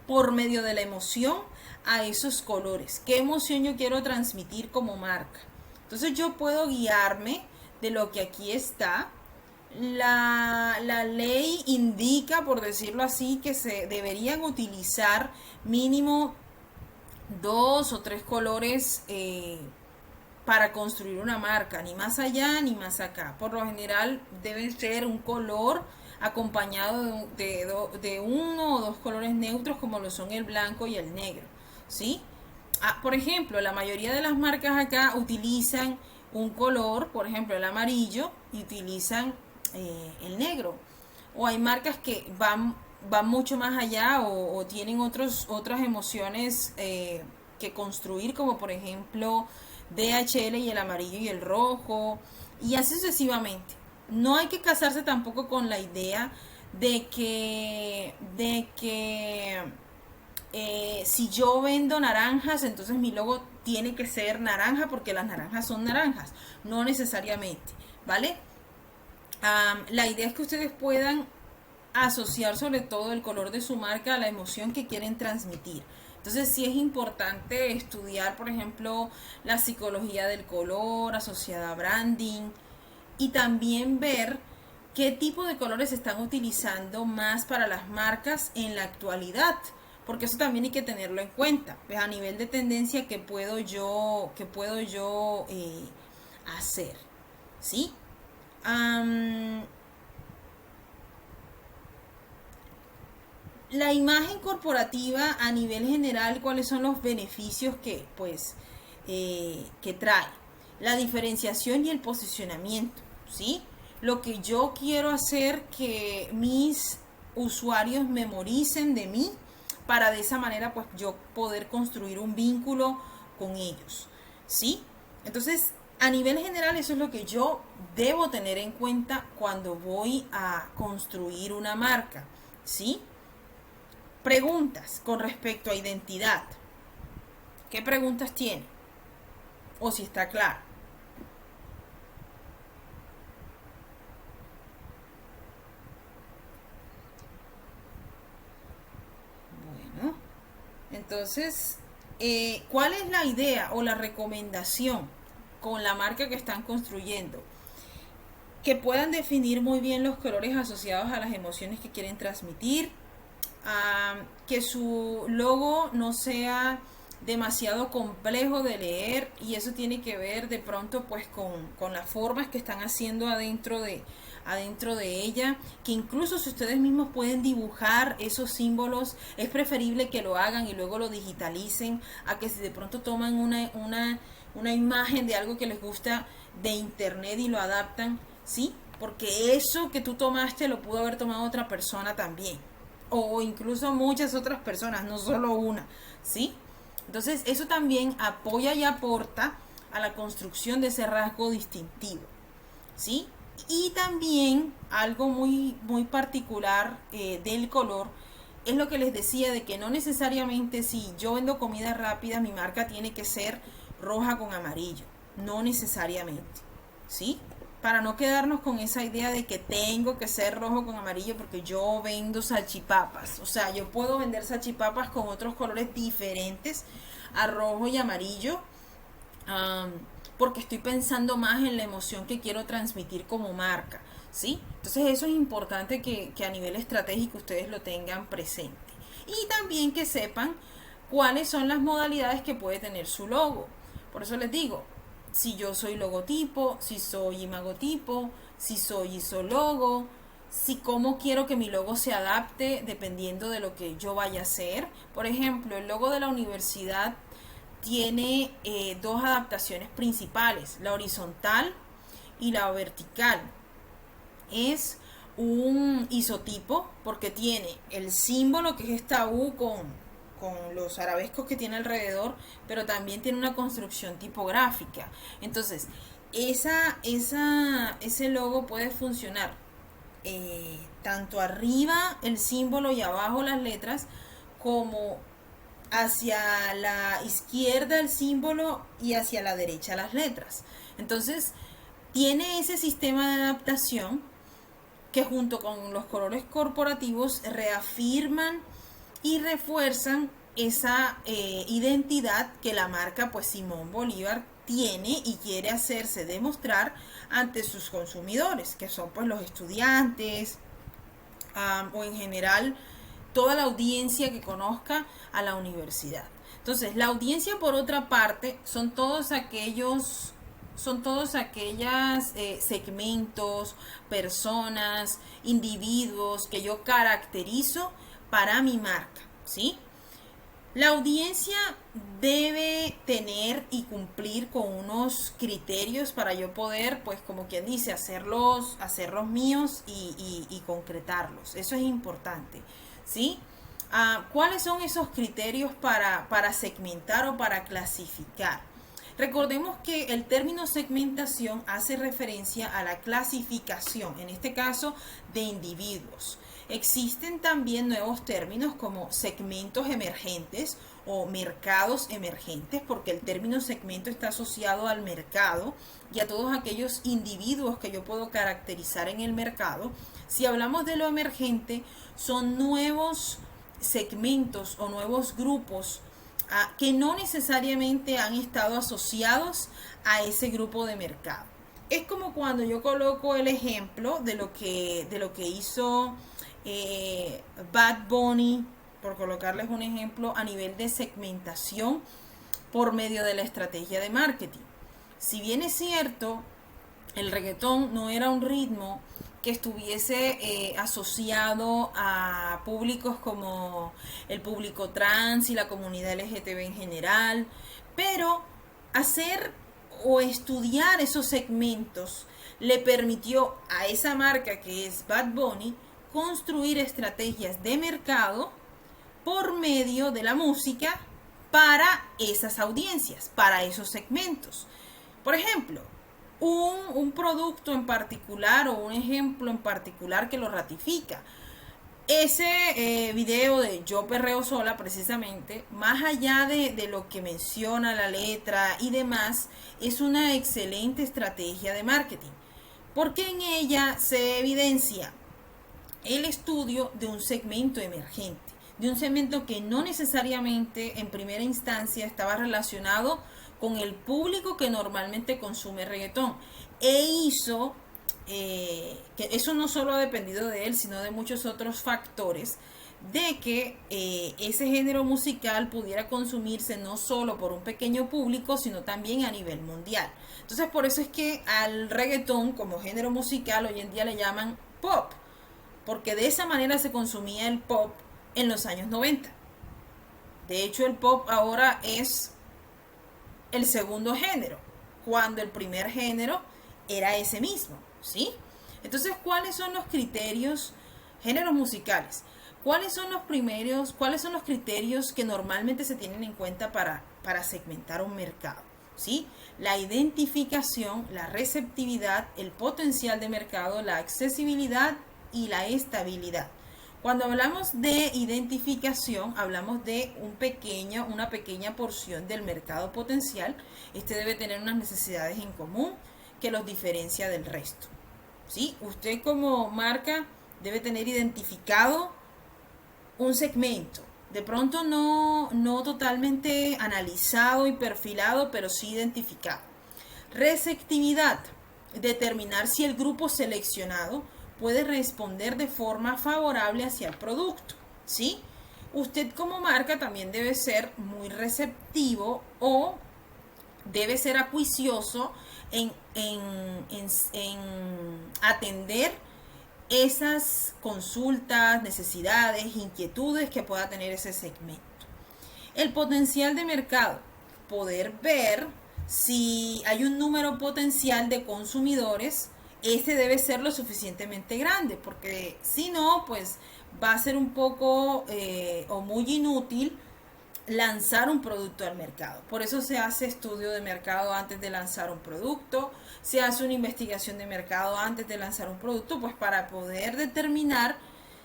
[SPEAKER 1] por medio de la emoción a esos colores. ¿Qué emoción yo quiero transmitir como marca? Entonces yo puedo guiarme de lo que aquí está. La ley indica, por decirlo así, que se deberían utilizar mínimo 2 o 3 colores para construir una marca, ni más allá ni más acá. Por lo general debe ser un color acompañado de uno o dos colores neutros como lo son el blanco y el negro, ¿sí? Por ejemplo, la mayoría de las marcas acá utilizan un color, por ejemplo el amarillo, y utilizan el negro. O hay marcas que van mucho más allá o tienen otras emociones que construir, como por ejemplo DHL y el amarillo y el rojo, y así sucesivamente. No hay que casarse tampoco con la idea de que si yo vendo naranjas, entonces mi logo tiene que ser naranja porque las naranjas son naranjas. No necesariamente, ¿vale? La idea es que ustedes puedan asociar sobre todo el color de su marca a la emoción que quieren transmitir. Entonces sí es importante estudiar, por ejemplo, la psicología del color asociada a branding, y también ver qué tipo de colores se están utilizando más para las marcas en la actualidad, porque eso también hay que tenerlo en cuenta. Pues a nivel de tendencia, ¿qué puedo yo hacer? ¿Sí? La imagen corporativa a nivel general, ¿cuáles son los beneficios que que trae? La diferenciación y el posicionamiento, ¿sí? Lo que yo quiero hacer que mis usuarios memoricen de mí, para de esa manera pues yo poder construir un vínculo con ellos, ¿sí? Entonces, a nivel general, eso es lo que yo debo tener en cuenta cuando voy a construir una marca, ¿sí? Preguntas con respecto a identidad. ¿Qué preguntas tiene? O si está claro. Bueno, entonces, ¿cuál es la idea o la recomendación con la marca que están construyendo? Que puedan definir muy bien los colores asociados a las emociones que quieren transmitir, que su logo no sea demasiado complejo de leer, y eso tiene que ver de pronto pues con las formas que están haciendo adentro de ella, que incluso si ustedes mismos pueden dibujar esos símbolos, es preferible que lo hagan y luego lo digitalicen a que si de pronto toman una imagen de algo que les gusta de internet y lo adaptan, ¿sí? Porque eso que tú tomaste lo pudo haber tomado otra persona también, o incluso muchas otras personas, no solo una, ¿sí? Entonces eso también apoya y aporta a la construcción de ese rasgo distintivo, ¿sí? Y también algo muy particular del color es lo que les decía, de que no necesariamente si yo vendo comida rápida mi marca tiene que ser roja con amarillo, no necesariamente, ¿sí? Para no quedarnos con esa idea de que tengo que ser rojo con amarillo porque yo vendo salchipapas. O sea, yo puedo vender salchipapas con otros colores diferentes a rojo y amarillo, um, porque estoy pensando más en la emoción que quiero transmitir como marca, ¿sí? Entonces eso es importante que a nivel estratégico ustedes lo tengan presente. Y también que sepan cuáles son las modalidades que puede tener su logo. Por eso les digo, si yo soy logotipo, si soy imagotipo, si soy isologo, si cómo quiero que mi logo se adapte dependiendo de lo que yo vaya a hacer. Por ejemplo, el logo de la universidad tiene dos adaptaciones principales, la horizontal y la vertical. Es un isotipo porque tiene el símbolo, que es esta U con los arabescos que tiene alrededor, pero también tiene una construcción tipográfica. Entonces, ese logo puede funcionar tanto arriba el símbolo y abajo las letras, como hacia la izquierda el símbolo y hacia la derecha las letras. Entonces, tiene ese sistema de adaptación que junto con los colores corporativos reafirman y refuerzan esa identidad que la marca pues Simón Bolívar tiene y quiere hacerse demostrar ante sus consumidores, que son pues los estudiantes, o en general toda la audiencia que conozca a la universidad. Entonces, la audiencia, por otra parte, son todos aquellos segmentos, personas, individuos que yo caracterizo para mi marca, ¿sí? La audiencia debe tener y cumplir con unos criterios para yo poder, pues como quien dice, hacerlos míos y concretarlos. Eso es importante, ¿sí? ¿Cuáles son esos criterios para segmentar o para clasificar? Recordemos que el término segmentación hace referencia a la clasificación, en este caso de individuos. Existen también nuevos términos como segmentos emergentes o mercados emergentes, porque el término segmento está asociado al mercado y a todos aquellos individuos que yo puedo caracterizar en el mercado. Si hablamos de lo emergente, son nuevos segmentos o nuevos grupos que no necesariamente han estado asociados a ese grupo de mercado. Es como cuando yo coloco el ejemplo de lo que hizo Bad Bunny, por colocarles un ejemplo, a nivel de segmentación por medio de la estrategia de marketing. Si bien es cierto, el reggaetón no era un ritmo que estuviese asociado a públicos como el público trans y la comunidad LGTB en general, pero hacer o estudiar esos segmentos le permitió a esa marca que es Bad Bunny construir estrategias de mercado por medio de la música para esas audiencias, para esos segmentos. Por ejemplo, un producto en particular o un ejemplo en particular que lo ratifica. Ese video de Yo Perreo Sola, precisamente, más allá de lo que menciona la letra y demás, es una excelente estrategia de marketing, porque en ella se evidencia el estudio de un segmento emergente, de un segmento que no necesariamente en primera instancia estaba relacionado con el público que normalmente consume reggaetón, e hizo que eso no solo ha dependido de él, sino de muchos otros factores, de que ese género musical pudiera consumirse no solo por un pequeño público, sino también a nivel mundial. Entonces por eso es que al reggaetón como género musical hoy en día le llaman pop, porque de esa manera se consumía el pop en los años 90. De hecho, el pop ahora es el segundo género, cuando el primer género era ese mismo, ¿sí? Entonces, ¿cuáles son los criterios, géneros musicales? ¿Cuáles son los criterios que normalmente se tienen en cuenta para segmentar un mercado? ¿Sí? La identificación, la receptividad, el potencial de mercado, la accesibilidad y la estabilidad. Cuando hablamos de identificación, hablamos de una pequeña porción del mercado potencial. Este debe tener unas necesidades en común que los diferencia del resto. ¿Sí? Usted como marca debe tener identificado un segmento. De pronto no totalmente analizado y perfilado, pero sí identificado. Receptividad. Determinar si el grupo seleccionado puede responder de forma favorable hacia el producto, ¿sí? Usted como marca también debe ser muy receptivo o debe ser acuicioso en atender esas consultas, necesidades, inquietudes que pueda tener ese segmento. El potencial de mercado, poder ver si hay un número potencial de consumidores. Este debe ser lo suficientemente grande, porque si no, pues va a ser un poco o muy inútil lanzar un producto al mercado. Por eso se hace estudio de mercado antes de lanzar un producto, se hace una investigación de mercado antes de lanzar un producto, pues para poder determinar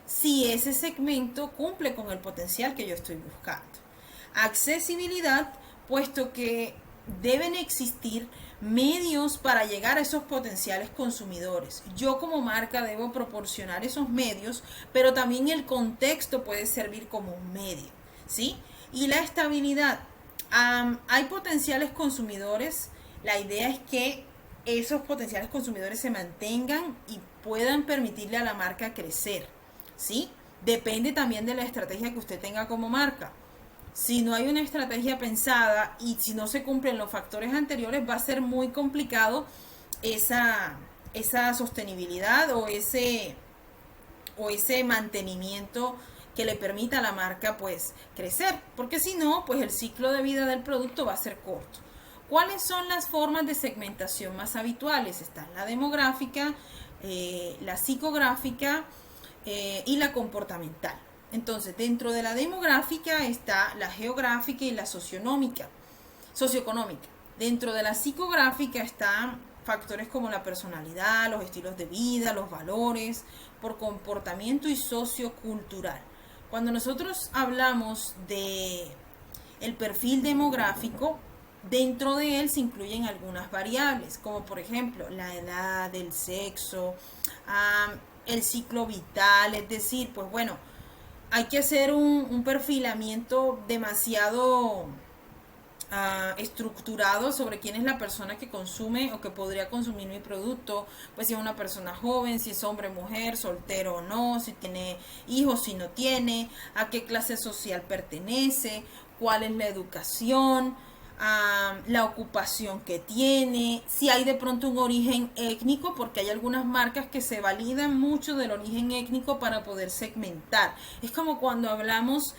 [SPEAKER 1] si ese segmento cumple con el potencial que yo estoy buscando. Accesibilidad, puesto que deben existir medios para llegar a esos potenciales consumidores. Yo como marca debo proporcionar esos medios, pero también el contexto puede servir como un medio, ¿sí? Y la estabilidad. Hay potenciales consumidores. La idea es que esos potenciales consumidores se mantengan y puedan permitirle a la marca crecer, ¿sí? Depende también de la estrategia que usted tenga como marca. Si no hay una estrategia pensada y si no se cumplen los factores anteriores, va a ser muy complicado esa sostenibilidad o ese mantenimiento que le permita a la marca pues crecer, porque si no, pues el ciclo de vida del producto va a ser corto. ¿Cuáles son las formas de segmentación más habituales? Está la demográfica, la psicográfica y la comportamental. Entonces, dentro de la demográfica está la geográfica y la socioeconómica. Dentro de la psicográfica están factores como la personalidad, los estilos de vida, los valores, por comportamiento y sociocultural. Cuando nosotros hablamos de el perfil demográfico, dentro de él se incluyen algunas variables, como por ejemplo la edad, el sexo, el ciclo vital, es decir, pues bueno, hay que hacer un perfilamiento demasiado estructurado sobre quién es la persona que consume o que podría consumir mi producto, pues si es una persona joven, si es hombre, mujer, soltero o no, si tiene hijos, si no tiene, a qué clase social pertenece, cuál es la educación, la ocupación que tiene, si hay de pronto un origen étnico, porque hay algunas marcas que se validan mucho del origen étnico para poder segmentar. Es como cuando hablamos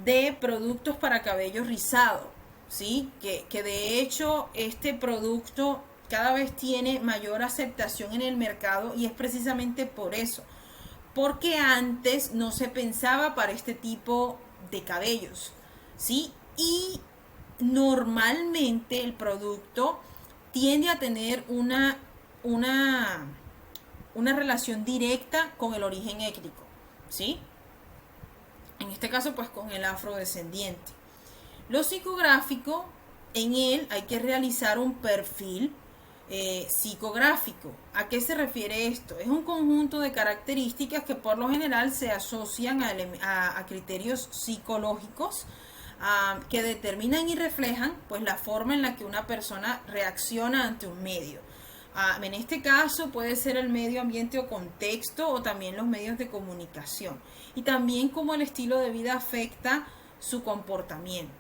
[SPEAKER 1] de productos para cabello rizado, ¿sí? Que de hecho este producto cada vez tiene mayor aceptación en el mercado y es precisamente por eso, porque antes no se pensaba para este tipo de cabellos, ¿sí? Y normalmente el producto tiende a tener una relación directa con el origen étnico, ¿sí? En este caso, pues con el afrodescendiente. Lo psicográfico, en él hay que realizar un perfil psicográfico. ¿A qué se refiere esto? Es un conjunto de características que por lo general se asocian a criterios psicológicos que determinan y reflejan pues la forma en la que una persona reacciona ante un medio. En este caso puede ser el medio ambiente o contexto o también los medios de comunicación. Y también cómo el estilo de vida afecta su comportamiento.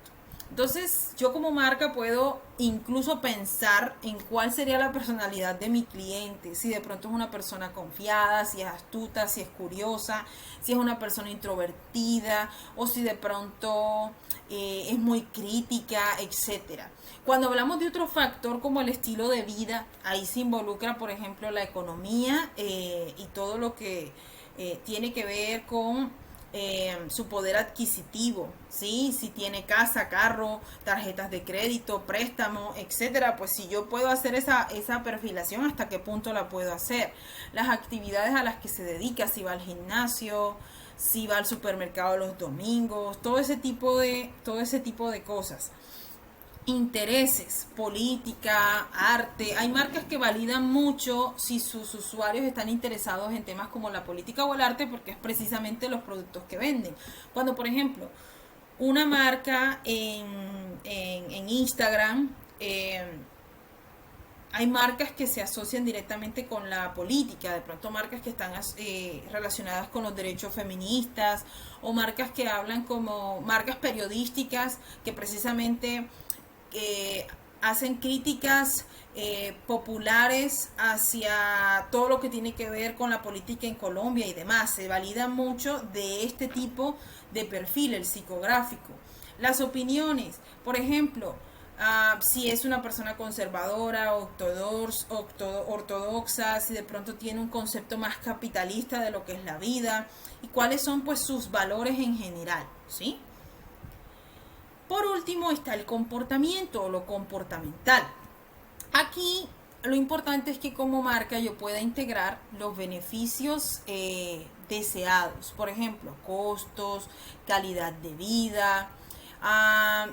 [SPEAKER 1] Entonces, yo como marca puedo incluso pensar en cuál sería la personalidad de mi cliente, si de pronto es una persona confiada, si es astuta, si es curiosa, si es una persona introvertida o si de pronto es muy crítica, etcétera. Cuando hablamos de otro factor como el estilo de vida, ahí se involucra, por ejemplo, la economía y todo lo que tiene que ver con su poder adquisitivo, ¿sí? Si tiene casa, carro, tarjetas de crédito, préstamo, etcétera, pues si yo puedo hacer esa perfilación, ¿hasta qué punto la puedo hacer? Las actividades a las que se dedica, si va al gimnasio, si va al supermercado los domingos, todo ese tipo de cosas. Intereses, política, arte. Hay marcas que validan mucho si sus usuarios están interesados en temas como la política o el arte porque es precisamente los productos que venden. Cuando, por ejemplo, una marca en Instagram, hay marcas que se asocian directamente con la política, de pronto marcas que están relacionadas con los derechos feministas o marcas que hablan como marcas periodísticas que precisamente hacen críticas populares hacia todo lo que tiene que ver con la política en Colombia y demás. Se valida mucho de este tipo de perfil, el psicográfico. Las opiniones, por ejemplo, si es una persona conservadora, ortodoxa, si de pronto tiene un concepto más capitalista de lo que es la vida y cuáles son pues sus valores en general, ¿sí? Por último está el comportamiento o lo comportamental. Aquí lo importante es que como marca yo pueda integrar los beneficios deseados. Por ejemplo, costos, calidad de vida.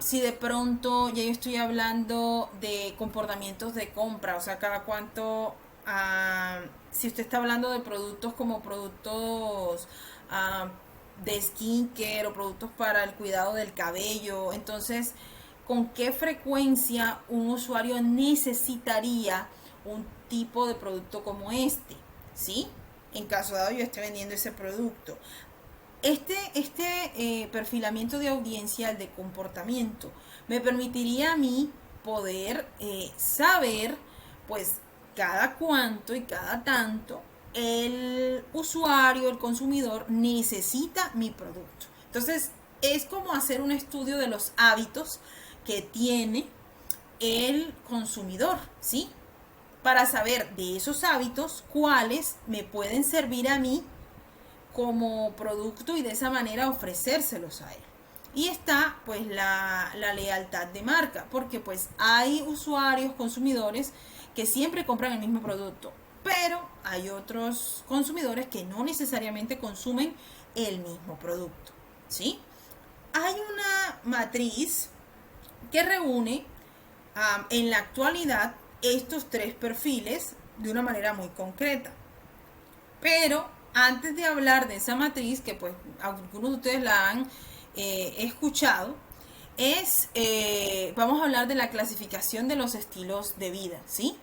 [SPEAKER 1] Si de pronto ya yo estoy hablando de comportamientos de compra, o sea, cada cuánto, si usted está hablando de productos como productos de skincare o productos para el cuidado del cabello, entonces, ¿con qué frecuencia un usuario necesitaría un tipo de producto como este? ¿Sí? En caso dado yo esté vendiendo ese producto. Este perfilamiento de audiencia, el de comportamiento, me permitiría a mí poder saber, pues, cada cuánto y cada tanto el usuario, el consumidor, necesita mi producto. Entonces, es como hacer un estudio de los hábitos que tiene el consumidor, ¿sí? Para saber de esos hábitos cuáles me pueden servir a mí como producto y de esa manera ofrecérselos a él. Y está pues la lealtad de marca, porque pues hay usuarios, consumidores que siempre compran el mismo producto, pero hay otros consumidores que no necesariamente consumen el mismo producto, ¿sí? Hay una matriz que reúne en la actualidad estos tres perfiles de una manera muy concreta. Pero antes de hablar de esa matriz, que pues algunos de ustedes la han escuchado, vamos a hablar de la clasificación de los estilos de vida, ¿sí?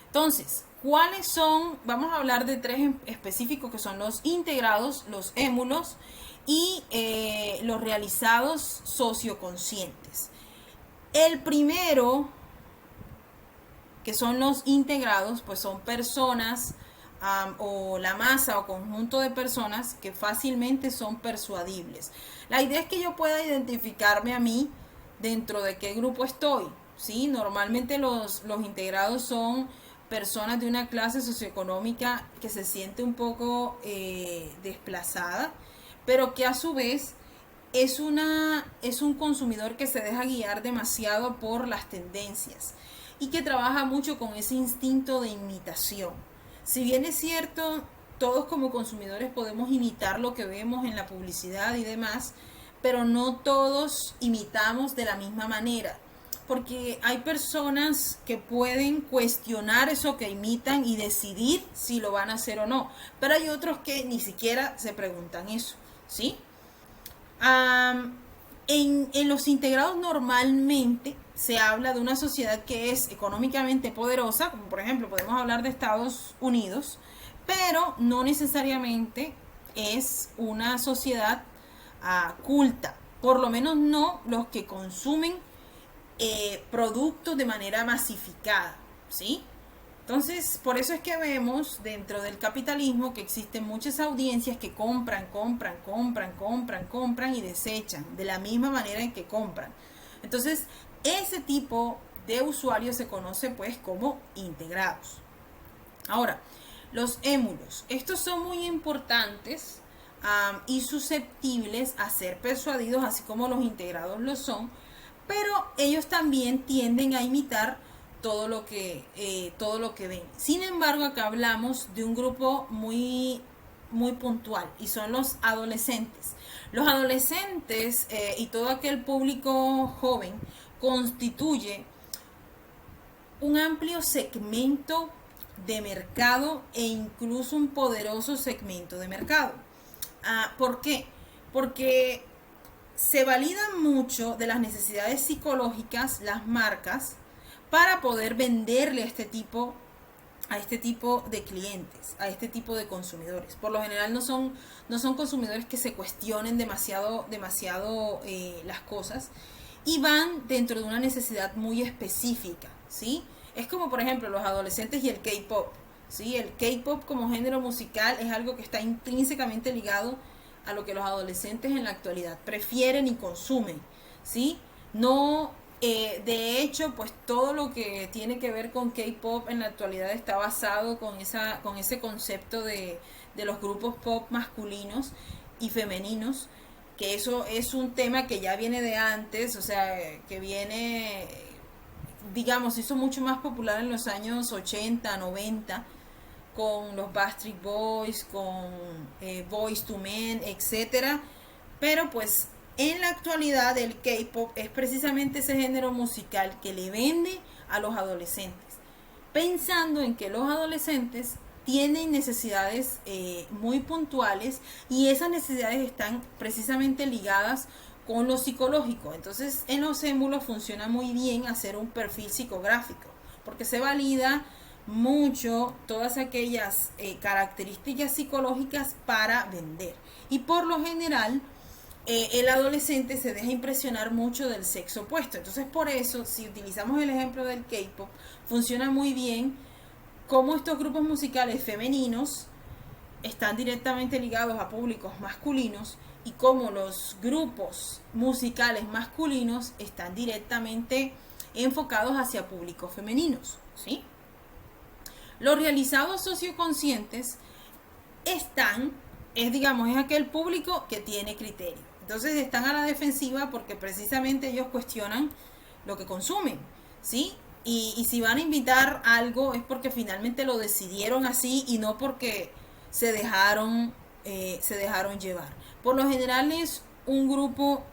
[SPEAKER 1] Entonces, ¿cuáles son? Vamos a hablar de tres específicos que son los integrados, los émulos y los realizados socioconscientes. El primero, que son los integrados, pues son personas o la masa o conjunto de personas que fácilmente son persuadibles. La idea es que yo pueda identificarme a mí dentro de qué grupo estoy, ¿sí? Normalmente los integrados son personas de una clase socioeconómica que se siente un poco desplazada, pero que a su vez es un consumidor que se deja guiar demasiado por las tendencias y que trabaja mucho con ese instinto de imitación. Si bien es cierto, todos como consumidores podemos imitar lo que vemos en la publicidad y demás, pero no todos imitamos de la misma manera, porque hay personas que pueden cuestionar eso que imitan y decidir si lo van a hacer o no, pero hay otros que ni siquiera se preguntan eso, ¿sí? En los integrados normalmente se habla de una sociedad que es económicamente poderosa, como por ejemplo podemos hablar de Estados Unidos, pero no necesariamente es una sociedad culta, por lo menos no los que consumen productos de manera masificada, ¿sí? Entonces, por eso es que vemos dentro del capitalismo que existen muchas audiencias que compran y desechan de la misma manera en que compran. Entonces, ese tipo de usuarios se conoce pues como integrados. Ahora, los émulos, estos son muy importantes y susceptibles a ser persuadidos, así como los integrados lo son, pero ellos también tienden a imitar todo lo que ven. Sin embargo, acá hablamos de un grupo muy puntual y son los adolescentes. Los adolescentes y todo aquel público joven constituye un amplio segmento de mercado e incluso un poderoso segmento de mercado. ¿Por qué? Porque se validan mucho de las necesidades psicológicas las marcas para poder venderle a este tipo de clientes, a este tipo de consumidores. Por lo general no son consumidores que se cuestionen demasiado las cosas y van dentro de una necesidad muy específica, ¿sí? Es como por ejemplo los adolescentes y el K-pop, ¿sí? El K-pop como género musical es algo que está intrínsecamente ligado a lo que los adolescentes en la actualidad prefieren y consumen, ¿sí? No, de hecho, pues todo lo que tiene que ver con K-pop en la actualidad está basado con ese concepto de los grupos pop masculinos y femeninos, que eso es un tema que ya viene de antes, o sea, que viene, digamos, se hizo mucho más popular en los años 80, 90, con los Backstreet Boys, con Boys to Men, etcétera. Pero pues en la actualidad el K-pop es precisamente ese género musical que le vende a los adolescentes, pensando en que los adolescentes tienen necesidades muy puntuales y esas necesidades están precisamente ligadas con lo psicológico. Entonces en los émulos funciona muy bien hacer un perfil psicográfico porque se valida mucho todas aquellas características psicológicas para vender. Y por lo general, el adolescente se deja impresionar mucho del sexo opuesto. Entonces, por eso, si utilizamos el ejemplo del K-pop, funciona muy bien cómo estos grupos musicales femeninos están directamente ligados a públicos masculinos y cómo los grupos musicales masculinos están directamente enfocados hacia públicos femeninos, ¿sí? Los realizados socioconscientes es aquel público que tiene criterio. Entonces están a la defensiva porque precisamente ellos cuestionan lo que consumen, ¿sí? Y si van a invitar algo es porque finalmente lo decidieron así y no porque se dejaron llevar. Por lo general es un grupo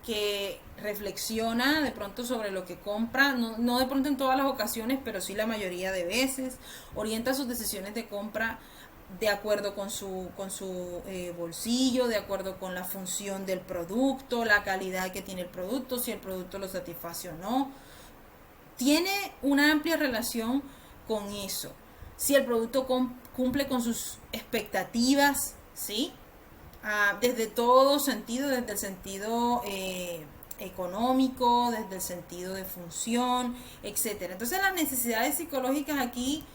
[SPEAKER 1] que reflexiona de pronto sobre lo que compra, no de pronto en todas las ocasiones, pero sí la mayoría de veces, orienta sus decisiones de compra de acuerdo con su bolsillo, de acuerdo con la función del producto, la calidad que tiene el producto, si el producto lo satisface o no. Tiene una amplia relación con eso. Si el producto cumple con sus expectativas, ¿sí? Desde todo sentido, desde el sentido económico, desde el sentido de función, etcétera. Entonces las necesidades psicológicas aquí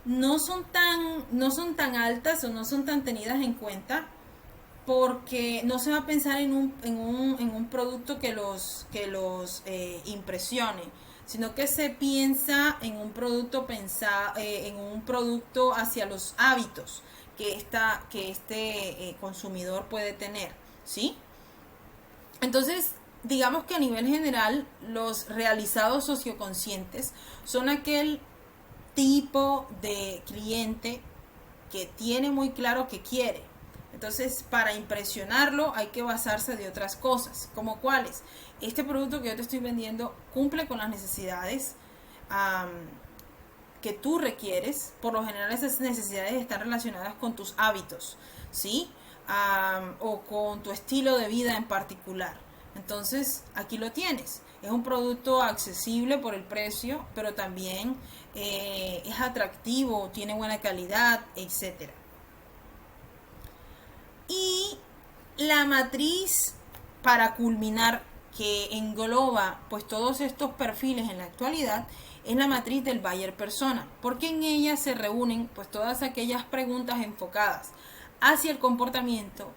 [SPEAKER 1] no son tan altas o no son tan tenidas en cuenta porque no se va a pensar en un producto que los impresione, sino que se piensa en un producto en un producto hacia los hábitos que este consumidor puede tener, ¿sí? Entonces, digamos que a nivel general, los realizados socioconscientes son aquel tipo de cliente que tiene muy claro qué quiere. Entonces, para impresionarlo hay que basarse de otras cosas, como cuáles. Este producto que yo te estoy vendiendo cumple con las necesidades que tú requieres. Por lo general esas necesidades están relacionadas con tus hábitos, ¿sí? O con tu estilo de vida en particular. Entonces, aquí lo tienes. Es un producto accesible por el precio, pero también es atractivo, tiene buena calidad, etcétera. Y la matriz, para culminar, que engloba pues todos estos perfiles en la actualidad, es la matriz del Buyer Persona, porque en ella se reúnen pues todas aquellas preguntas enfocadas hacia el comportamiento,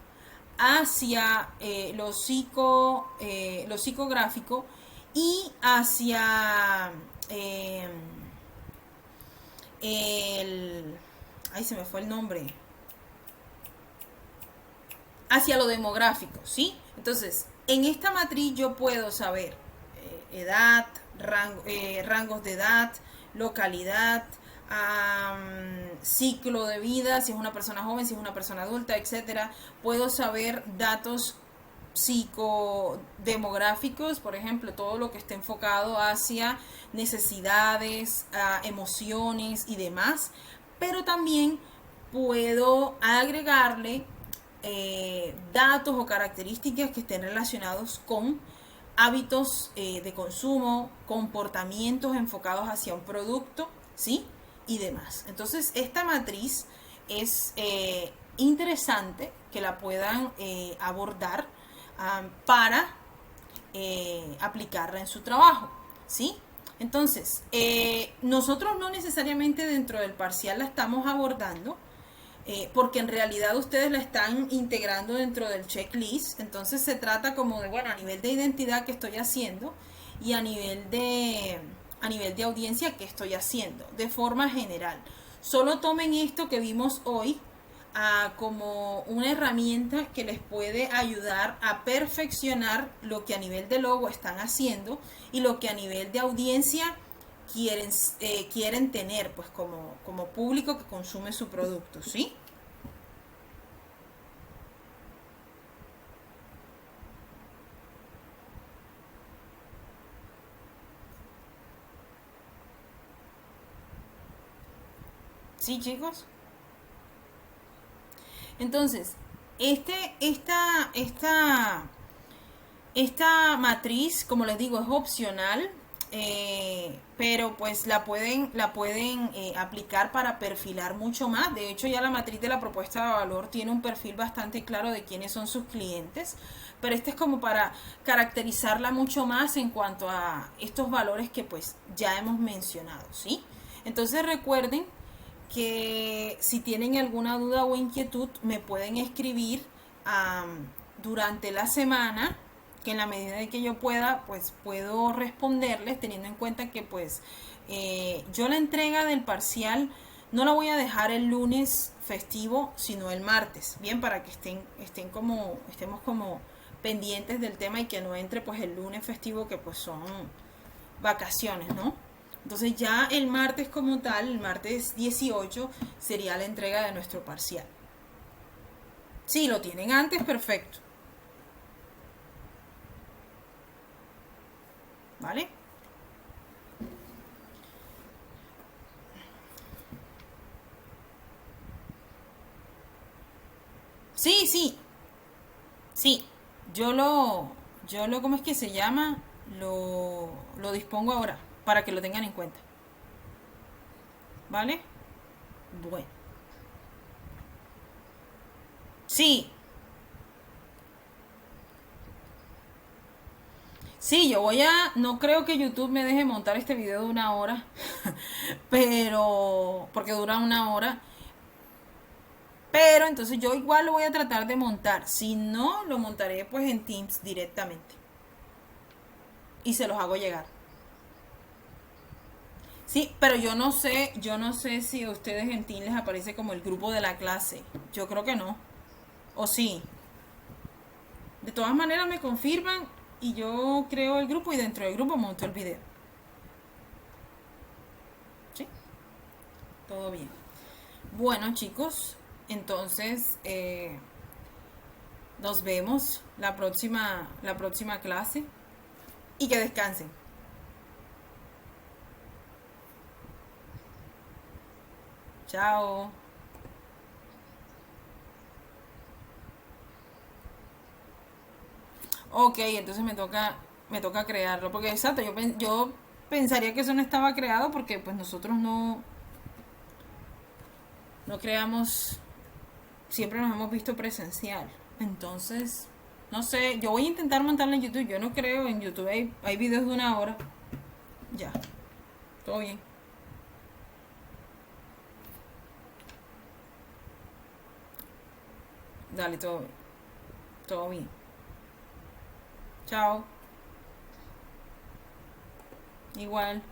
[SPEAKER 1] hacia lo psicográfico y hacia el... Ay, se me fue el nombre, hacia lo demográfico, ¿sí? Entonces, en esta matriz yo puedo saber edad, rangos de edad, localidad, ciclo de vida, si es una persona joven, si es una persona adulta, etcétera. Puedo saber datos psicodemográficos, por ejemplo, todo lo que esté enfocado hacia necesidades, emociones y demás, pero también puedo agregarle datos o características que estén relacionados con hábitos de consumo, comportamientos enfocados hacia un producto, ¿sí? Y demás. Entonces, esta matriz es interesante que la puedan abordar para aplicarla en su trabajo, ¿sí? Entonces, nosotros no necesariamente dentro del parcial la estamos abordando, porque en realidad ustedes la están integrando dentro del checklist. Entonces se trata como de, bueno, a nivel de identidad, que estoy haciendo, y a nivel de audiencia, que estoy haciendo de forma general. Solo tomen esto que vimos hoy como una herramienta que les puede ayudar a perfeccionar lo que a nivel de logo están haciendo y lo que a nivel de audiencia quieren tener, pues como público que consume su producto, ¿sí? ¿Sí, chicos? Entonces, esta matriz, como les digo, es opcional, pero pues la pueden aplicar para perfilar mucho más. De hecho, ya la matriz de la propuesta de valor tiene un perfil bastante claro de quiénes son sus clientes, pero este es como para caracterizarla mucho más en cuanto a estos valores que pues ya hemos mencionado, ¿sí? Entonces recuerden que si tienen alguna duda o inquietud me pueden escribir durante la semana, que en la medida de que yo pueda pues puedo responderles, teniendo en cuenta que pues yo la entrega del parcial no la voy a dejar el lunes festivo, sino el martes, bien, para que estemos como pendientes del tema y que no entre pues el lunes festivo, que pues son vacaciones, ¿no? Entonces ya el martes como tal, el martes 18, sería la entrega de nuestro parcial. Si lo tienen antes, perfecto. ¿Vale? Sí, sí, sí. ¿Cómo es que se llama? Lo dispongo ahora, para que lo tengan en cuenta. ¿Vale? Bueno. Sí, sí, no creo que YouTube me deje montar este video de 1 hora, pero, porque dura 1 hora, pero entonces yo igual lo voy a tratar de montar. Si no, lo montaré pues en Teams directamente y se los hago llegar. Sí, pero yo no sé si a ustedes en Teams les aparece como el grupo de la clase. Yo creo que no. O sí. De todas maneras me confirman y yo creo el grupo y dentro del grupo monto el video. ¿Sí? Todo bien. Bueno, chicos, entonces nos vemos la próxima clase y que descansen. Chao. Ok, entonces me toca crearlo. Porque exacto, yo pensaría que eso no estaba creado porque pues nosotros no creamos, siempre nos hemos visto presencial. Entonces, no sé, yo voy a intentar montarlo en YouTube. Yo no creo en YouTube, hay videos de 1 hora. Ya, todo bien. Dale, todo bien. Todo bien. Chao. Igual.